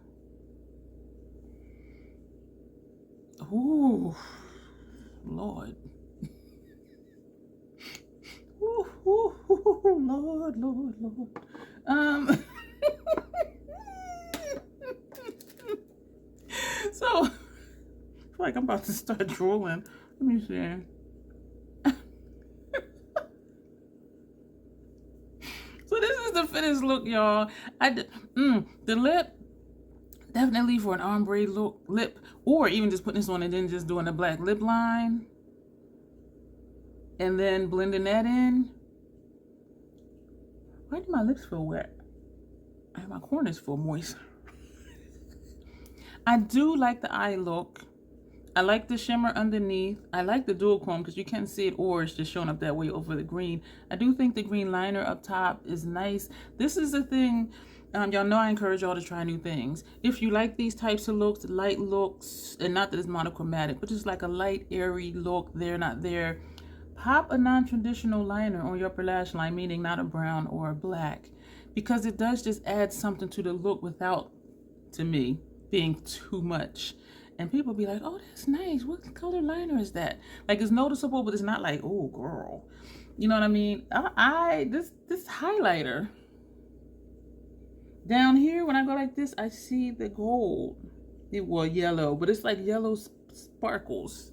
Speaker 1: Ooh, Lord. Ooh, Lord. So, I feel like I'm about to start drooling. Let me see. So this is the finished look, y'all. The lip, definitely for an ombre look lip, or even just putting this on and then just doing a black lip line. And then blending that in. Why do my lips feel wet? My corners feel moist. I do like the eye look. I like the shimmer underneath. I like the dual chrome because you can't see it or it's just showing up that way over the green. I do think the green liner up top is nice. This is the thing. Y'all know I encourage y'all to try new things. If you like these types of looks, light looks, and not that it's monochromatic, but just like a light, airy look, there, not there. Pop a non-traditional liner on your upper lash line, meaning not a brown or a black, because it does just add something to the look without, to me, being too much. And people be like, oh, that's nice. What color liner is that? Like, it's noticeable, but it's not like, oh, girl. You know what I mean? This highlighter. Down here, when I go like this, I see the gold. Well, yellow, but it's like yellow sparkles.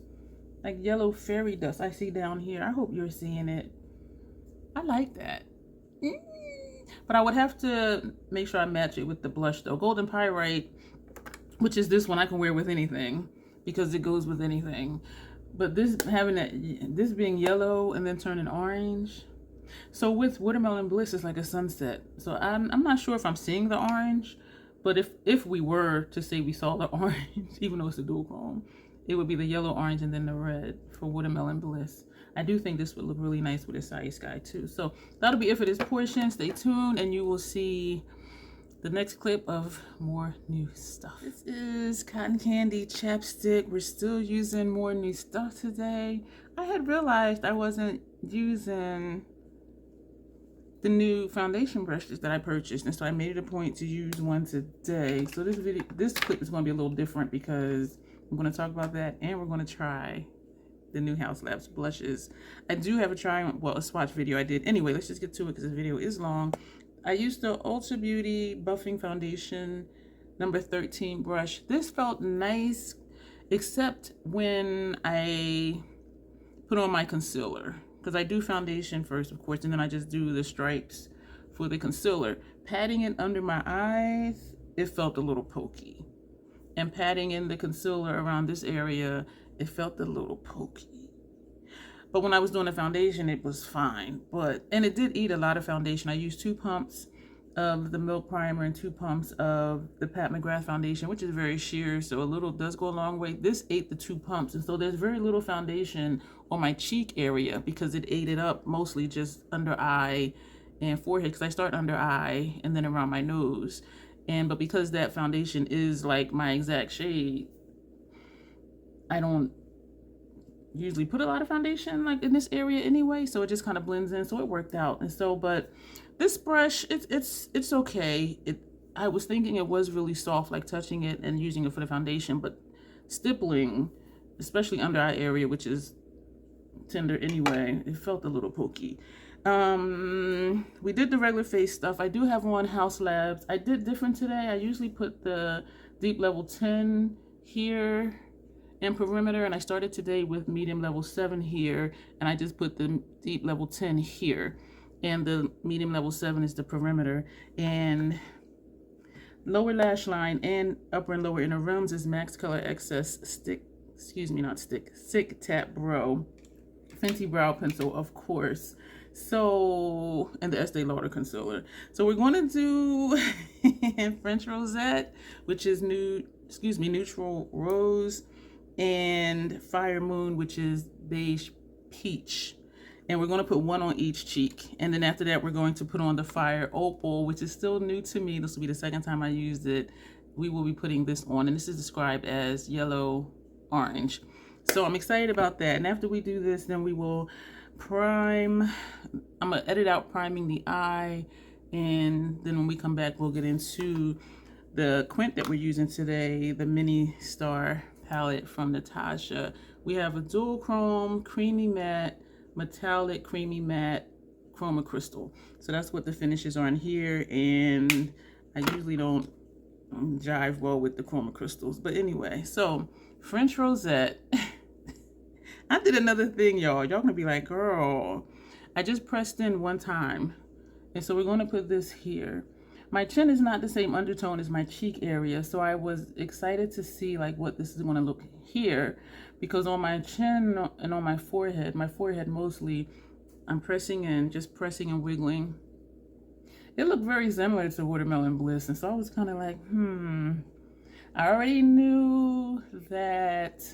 Speaker 1: Like yellow fairy dust I see down here. I hope you're seeing it. I like that. But I would have to make sure I match it with the blush though. Golden Pyrite, which is this one, I can wear with anything because it goes with anything. But this having that, this being yellow and then turning orange. So with Watermelon Bliss, it's like a sunset. So I'm not sure if I'm seeing the orange, but if we were to say we saw the orange, even though it's a dual chrome, it would be the yellow, orange, and then the red for Watermelon Bliss. I do think this would look really nice with a side sky too. So that'll be it for this portion. Stay tuned and you will see the next clip of more new stuff. This is Cotton Candy Chapstick. We're still using more new stuff today. I had realized I wasn't using the new foundation brushes that I purchased, and so I made it a point to use one today. So this clip is going to be a little different because I'm going to talk about that and we're going to try the new Haus Labs blushes. I do have a swatch video I did. Anyway, let's just get to it because this video is long. I used the Ultra Beauty Buffing Foundation number 13 brush. This felt nice, except when I put on my concealer. Because I do foundation first, of course, and then I just do the stripes for the concealer. Patting it under my eyes, it felt a little pokey. And patting in the concealer around this area, it felt a little pokey. But when I was doing the foundation, it was fine. And it did eat a lot of foundation. I used 2 pumps of the Milk Primer and 2 pumps of the Pat McGrath foundation, which is very sheer, so a little does go a long way. This ate the 2 pumps, and so there's very little foundation on my cheek area because it ate it up mostly just under eye and forehead, because I start under eye and then around my nose. But because that foundation is like my exact shade, I don't usually put a lot of foundation like in this area anyway, so it just kind of blends in, so it worked out. And so, but this brush, it's okay. I was thinking it was really soft, like touching it and using it for the foundation, but stippling, especially under eye area, which is tender anyway, it felt a little pokey. We did the regular face stuff. I do have one Haus Labs. I did different today. I usually put the deep level 10 here and perimeter, and I started today with medium level 7 here, and I just put the deep level 10 here, and the medium level 7 is the perimeter. And lower lash line and upper and lower inner rims is Max Color Excess Stick Tap Brow Fenty brow pencil, of course. So, and the Estee Lauder concealer. So we're going to do French Rosette, which is neutral rose, and Fire Moon, which is beige peach. And we're going to put one on each cheek. And then after that, we're going to put on the Fire Opal, which is still new to me. This will be the second time I used it. We will be putting this on, and this is described as yellow orange. So I'm excited about that. And after we do this, then we will prime. I'm going to edit out priming the eye. And then when we come back, we'll get into the quint that we're using today, the Mini Star palette from Natasha. We have a dual chrome, creamy matte, metallic, creamy matte, chroma crystal. So that's what the finishes are in here. And I usually don't jive well with the chroma crystals. But anyway, so French Rosette. I did another thing, y'all. Y'all gonna be like, girl, I just pressed in one time. And so we're gonna put this here. My chin is not the same undertone as my cheek area, so I was excited to see like what this is gonna look here, because on my chin and on my forehead mostly, I'm pressing in, just pressing and wiggling. It looked very similar to Watermelon Bliss, and so I was kind of like, I already knew that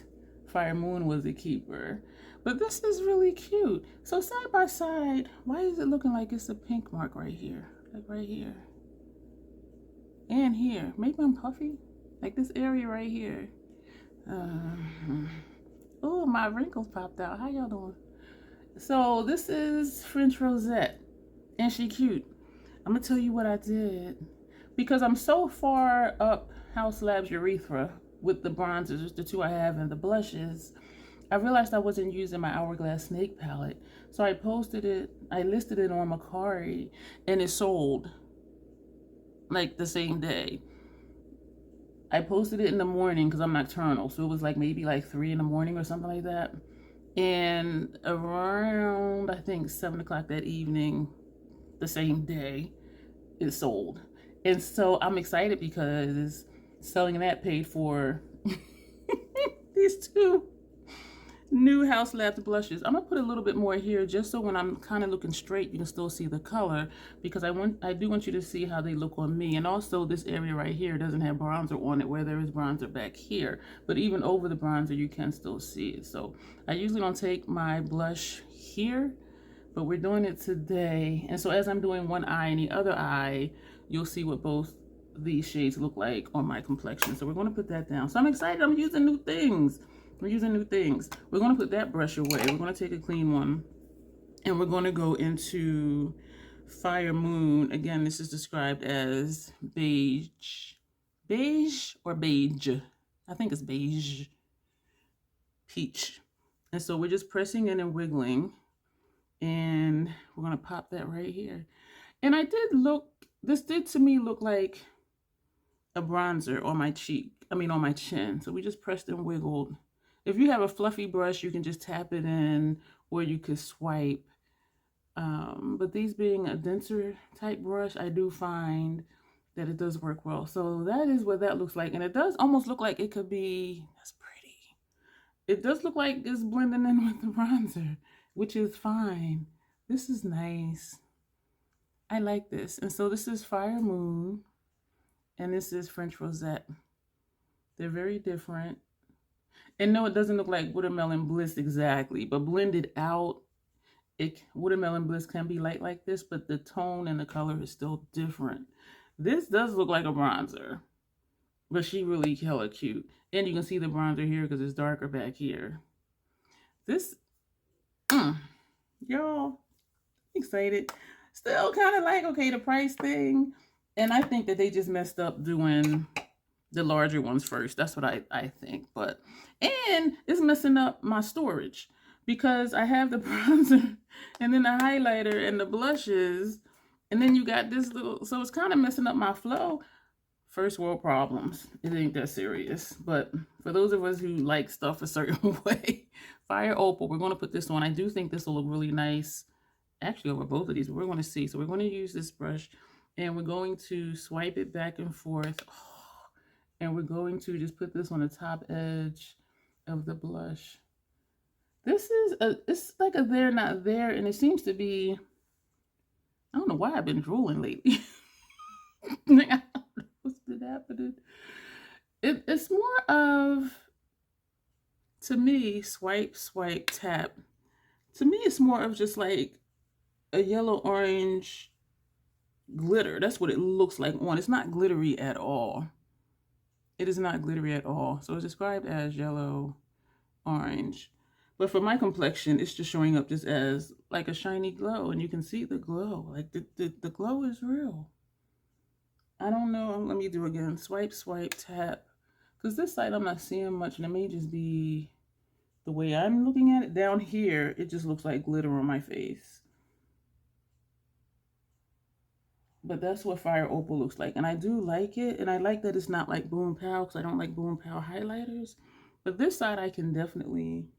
Speaker 1: Fire Moon was a keeper, but this is really cute. So side by side, why is it looking like it's a pink mark right here? Like right here. And here. Maybe I'm puffy? Like this area right here. Oh, my wrinkles popped out. How y'all doing? So this is French Rosette, and she cute. I'm gonna tell you what I did, because I'm so far up Haus Labs Urethra with the bronzers, the 2 I have, and the blushes. I realized I wasn't using my Hourglass Snake palette, so I listed it on Mercari, and it sold like the same day. I posted it in the morning because I'm nocturnal, so it was like maybe like 3 in the morning or something like that. And around, I think, 7 o'clock that evening, the same day, it sold. And so I'm excited because selling that paid for these two new Haus Labs blushes. I'm gonna put a little bit more here just so when I'm kind of looking straight, you can still see the color, because I do want you to see how they look on me. And also this area right here doesn't have bronzer on it, where there is bronzer back here. But even over the bronzer, you can still see it. So I usually don't take my blush here, but we're doing it today. And so as I'm doing one eye and the other eye, you'll see what both these shades look like on my complexion. So we're gonna put that down. So I'm excited, I'm using new things. We're using new things. We're gonna put that brush away. We're gonna take a clean one and we're gonna go into Fire Moon. Again, this is described as beige. Beige or beige? I think it's beige. Peach. And so we're just pressing in and wiggling. And we're gonna pop that right here. And this did to me look like a bronzer on my cheek. I mean on my chin. So we just pressed and wiggled. If you have a fluffy brush, you can just tap it in, or you could swipe. But these being a denser type brush, I do find that it does work well. So that is what that looks like. And it does almost look like it could be, that's pretty. It does look like it's blending in with the bronzer, which is fine. This is nice. I like this. And so this is Fire Moon, and this is French Rosette. They're very different. And no, it doesn't look like Watermelon Bliss exactly, but blended out, Watermelon Bliss can be light like this, but the tone and the color is still different. This does look like a bronzer, but she really hella cute. And you can see the bronzer here because it's darker back here. This, y'all, excited. Still kind of like, okay, the price thing. And I think that they just messed up doing the larger ones first. That's what I think. But, and it's messing up my storage because I have the bronzer and then the highlighter and the blushes. And then you got this little, so it's kind of messing up my flow. First world problems. It ain't that serious. But for those of us who like stuff a certain way, Fire Opal, we're going to put this on. I do think this will look really nice. Actually, over both of these, but we're going to see. So we're going to use this brush and we're going to swipe it back and forth. And we're going to just put this on the top edge of the blush. This is it's like a there, not there. And it seems to be, I don't know why I've been drooling lately. I don't know what's been happening. It's more of, to me, swipe, swipe, tap. To me, it's more of just like a yellow orange glitter. That's what it looks like on. It's not glittery at all. It is not glittery at all. So it's described as yellow orange. But for my complexion, it's just showing up just as like a shiny glow. And you can see the glow. Like the glow is real. I don't know. Let me do it again. Swipe, swipe, tap. Because this side I'm not seeing much. And it may just be the way I'm looking at it. Down here, it just looks like glitter on my face. But that's what Fire Opal looks like. And I do like it. And I like that it's not like Boom Pow, because I don't like Boom Pow highlighters. But this side I can definitely,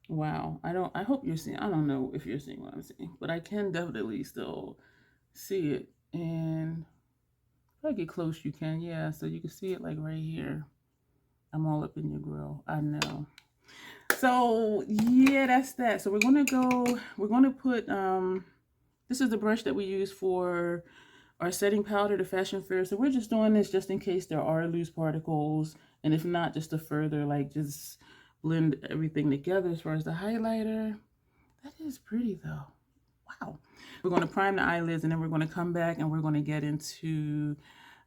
Speaker 1: wow. I hope you're seeing, I don't know if you're seeing what I'm seeing. But I can definitely still see it. And if I get close, you can. Yeah, so you can see it like right here. I'm all up in your grill. I know. So yeah, that's that. So we're going to put, this is the brush that we use for our setting powder, the Fashion Fair. So we're just doing this just in case there are loose particles. And if not, just to further, like, just blend everything together. As far as the highlighter, that is pretty though. Wow. We're going to prime the eyelids and then we're going to come back and we're going to get into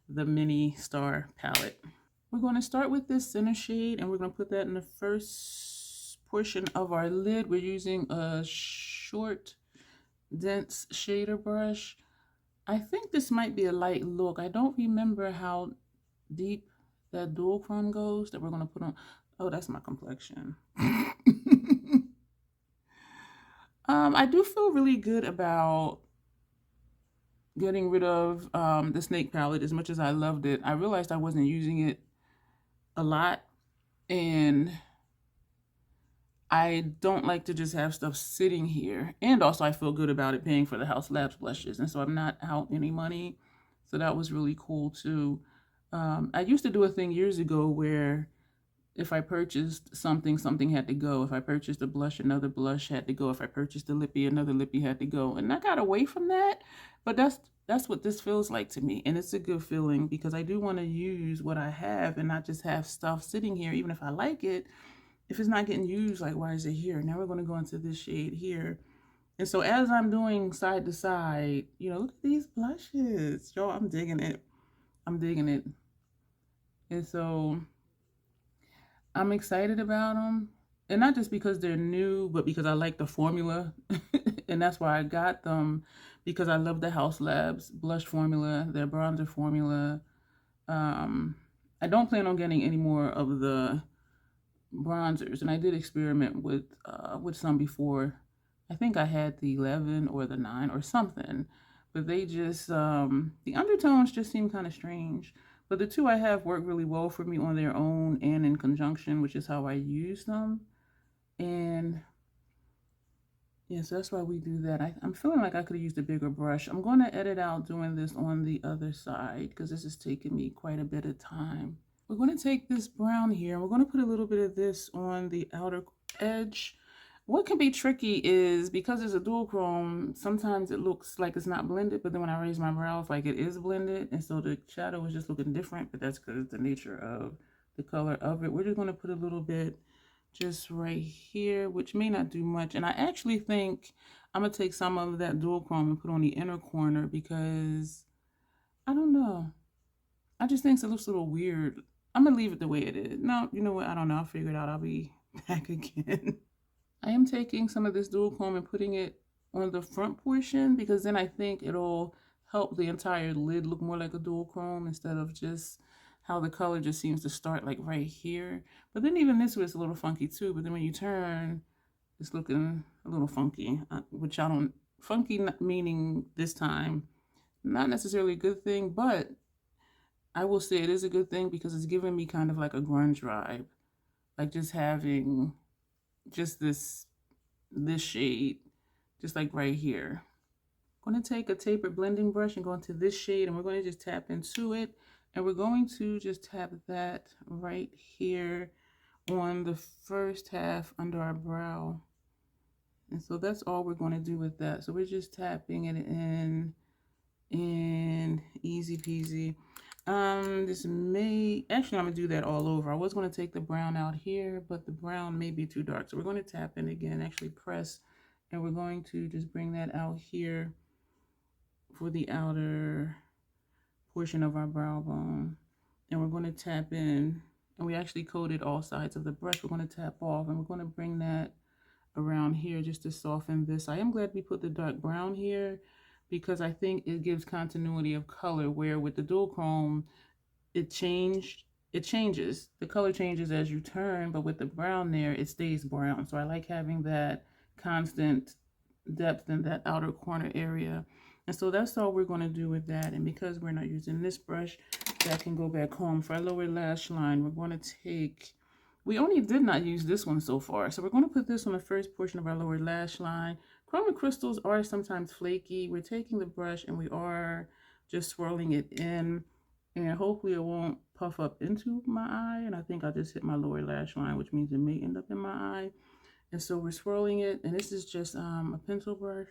Speaker 1: the Mini Star palette. We're going to start with this center shade and we're going to put that in the first portion of our lid. We're using a short, dense shader brush. I think this might be a light look. I don't remember how deep that dual chrome goes that we're going to put on. Oh, that's my complexion. I do feel really good about getting rid of the Snake palette. As much as I loved it, I realized I wasn't using it a lot, and I don't like to just have stuff sitting here. And also I feel good about it paying for the Haus Labs blushes. And so I'm not out any money. So that was really cool too. I used to do a thing years ago where if I purchased something, something had to go. If I purchased a blush, another blush had to go. If I purchased a lippy, another lippy had to go. And I got away from that. But that's what this feels like to me. And it's a good feeling because I do want to use what I have and not just have stuff sitting here, even if I like it. If it's not getting used, like, why is it here? Now we're going to go into this shade here. And so as I'm doing side to side, you know, look at these blushes. Yo, I'm digging it. I'm digging it. And so I'm excited about them. And not just because they're new, but because I like the formula. And that's why I got them, because I love the Haus Labs blush formula, their bronzer formula. I don't plan on getting any more of the bronzers, and I did experiment with some before. I think I had the 11 or the 9 or something, but they just the undertones just seem kind of strange. But the two I have work really well for me on their own and in conjunction, which is how I use them. And yes, that's why we do that. I'm feeling like I could have used a bigger brush. I'm going to edit out doing this on the other side because this is taking me quite a bit of time. We're going to take this brown here and we're going to put a little bit of this on the outer edge. What can be tricky is because it's a dual chrome, sometimes it looks like it's not blended, but then when I raise my brows, like it is blended. And so the shadow is just looking different, but that's because the nature of the color of it. We're just going to put a little bit just right here, which may not do much. And I actually think I'm going to take some of that dual chrome and put on the inner corner because I don't know. I just think it looks a little weird. I'm going to leave it the way it is. No, you know what? I don't know. I'll figure it out. I'll be back again. I am taking some of this dual chrome and putting it on the front portion because then I think it'll help the entire lid look more like a dual chrome instead of just how the color just seems to start like right here. But then even this was a little funky too. But then when you turn, it's looking a little funky, which I don't, funky meaning this time, not necessarily a good thing, but I will say it is a good thing because it's giving me kind of like a grunge vibe. Like just having just this shade, just like right here. I'm going to take a tapered blending brush and go into this shade and we're going to just tap into it. And we're going to just tap that right here on the first half under our brow. And so that's all we're going to do with that. So we're just tapping it in and easy peasy. This may, actually I'm gonna do that all over. I was gonna take the brown out here, but the brown may be too dark. So we're gonna tap in again, actually press, and we're going to just bring that out here for the outer portion of our brow bone. And we're gonna tap in, and we actually coated all sides of the brush. We're gonna tap off, and we're gonna bring that around here just to soften this. I am glad we put the dark brown here because I think it gives continuity of color, where with the dual chrome, it changes. The color changes as you turn, but with the brown there, it stays brown. So I like having that constant depth in that outer corner area. And so that's all we're going to do with that. And because we're not using this brush, that can go back home. For our lower lash line, we're going to take, we only did not use this one so far. So we're going to put this on the first portion of our lower lash line. Chroma crystals are sometimes flaky. We're taking the brush and we are just swirling it in. And hopefully it won't puff up into my eye. And I think I just hit my lower lash line, which means it may end up in my eye. And so we're swirling it. And this is just a pencil brush.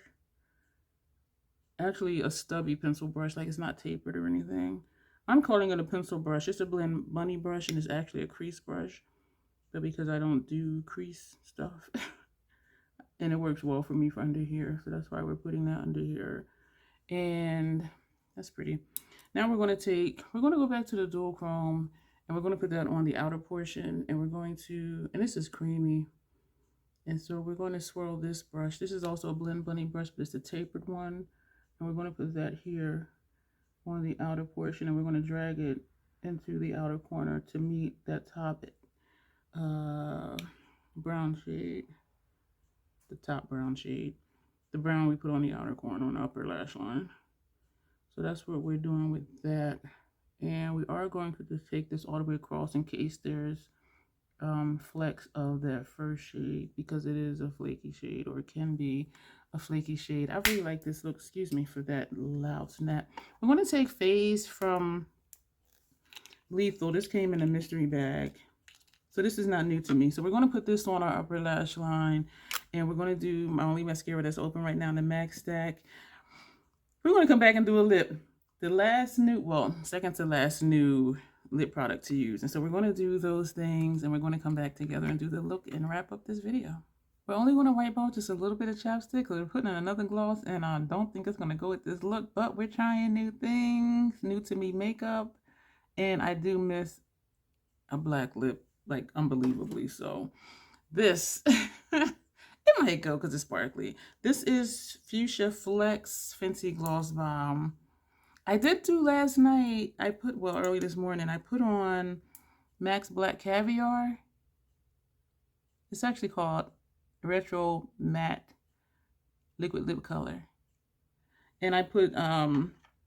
Speaker 1: Actually a stubby pencil brush, like it's not tapered or anything. I'm calling it a pencil brush. It's a blend bunny brush and it's actually a crease brush. But because I don't do crease stuff, and it works well for me for under here. So that's why we're putting that under here. And that's pretty. Now we're going to go back to the dual chrome and we're going to put that on the outer portion and we're going to, and this is creamy. And so we're going to swirl this brush. This is also a blend bunny brush, but it's a tapered one. And we're going to put that here on the outer portion and we're going to drag it into the outer corner to meet that top brown shade, the top brown shade, the brown we put on the outer corner on the upper lash line. So that's what we're doing with that. And we are going to just take this all the way across in case there's flecks of that first shade because it is a flaky shade, or it can be a flaky shade. I really like this look. Excuse me for that loud snap. I'm going to take Phase from Lethal. This came in a mystery bag, so this is not new to me. So we're going to put this on our upper lash line, and we're going to do my only mascara that's open right now in the MAC stack. We're going to come back and do a lip. The last new, well, second to last new lip product to use. And so we're going to do those things, and we're going to come back together and do the look and wrap up this video. We're only going to wipe out just a little bit of chapstick because we're putting in another gloss, and I don't think it's going to go with this look, but we're trying new things, new to me makeup, and I do miss a black lip, like, unbelievably. So this, it might go because it's sparkly. This is Fuchsia Flex Fenty Gloss Bomb. I did do last night, early this morning, I put on MAC's Black Caviar. It's actually called Retro Matte Liquid Lip Color. And I put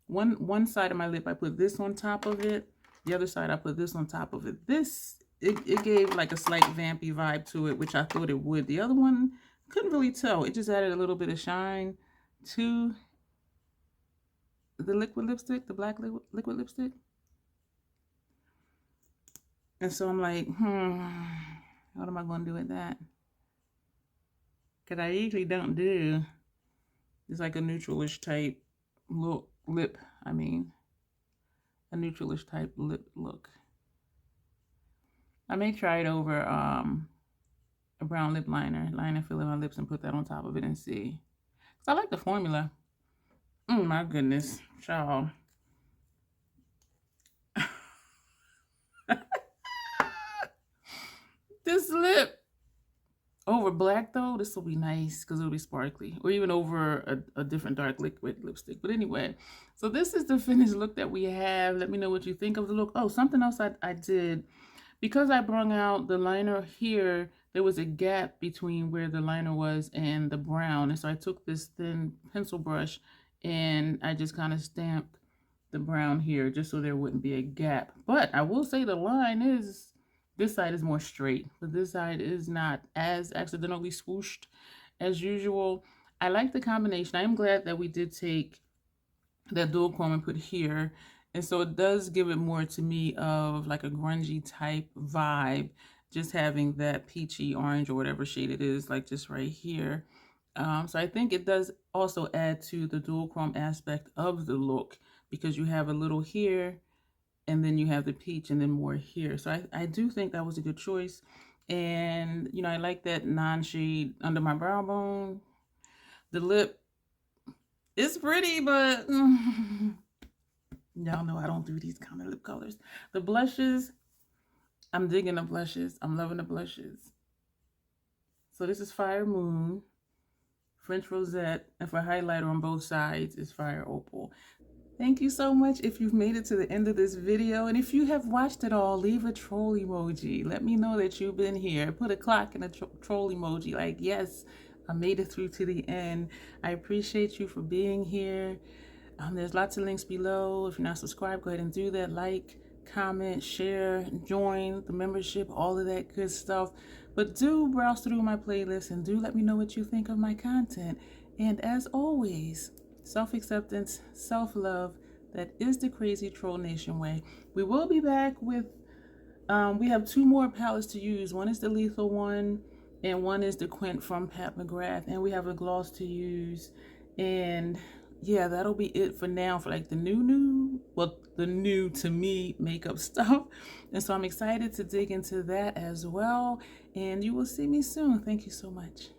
Speaker 1: one side of my lip, I put this on top of it. The other side, I put this on top of it. It gave like a slight vampy vibe to it, which I thought it would. The other one, couldn't really tell. It just added a little bit of shine to the liquid lipstick, the black liquid lipstick. And so I'm like, what am I going to do with that? Because I usually don't do, it's like a neutralish type lip. I mean, a neutralish type lip look. I may try it over a brown lip liner, fill in my lips and put that on top of it and see. Because I like the formula. My goodness, y'all. This lip over black though, this will be nice because it'll be sparkly, or even over a different dark liquid lipstick. But anyway, so this is the finished look that we have. Let me know what you think of the look. Oh, something else I did, because I brung out the liner here, there was a gap between where the liner was and the brown, and so I took this thin pencil brush and I just kind of stamped the brown here just so there wouldn't be a gap. But I will say the line is, this side is more straight, but this side is not as accidentally swooshed as usual. I like the combination. I am glad that we did take that dual chrome and put here. And so it does give it more to me of like a grungy type vibe, just having that peachy orange or whatever shade it is, like just right here. So I think it does also add to the dual chrome aspect of the look, because you have a little here and then you have the peach and then more here. So I do think that was a good choice. And, you know, I like that non-shade under my brow bone. The lip is pretty, but y'all know I don't do these kind of lip colors. The blushes, I'm digging the blushes. I'm loving the blushes. So this is Fire Moon, French Rosette, and for highlighter on both sides is Fire Opal. Thank you so much if you've made it to the end of this video. And if you have watched it all, leave a troll emoji. Let me know that you've been here. Put a clock and a troll emoji. Like, yes, I made it through to the end. I appreciate you for being here. There's lots of links below. If you're not subscribed, go ahead and do that. Like, comment, share, join the membership, all of that good stuff. But do browse through my playlist and do let me know what you think of my content. And as always, self-acceptance, self-love, that is the Crazy Troll Nation way. We will be back with, we have 2 more palettes to use. One is the Lethal one, and one is the Quint from Pat McGrath. And we have a gloss to use. And yeah, that'll be it for now for like the the new to me makeup stuff. And so I'm excited to dig into that as well. And you will see me soon. Thank you so much.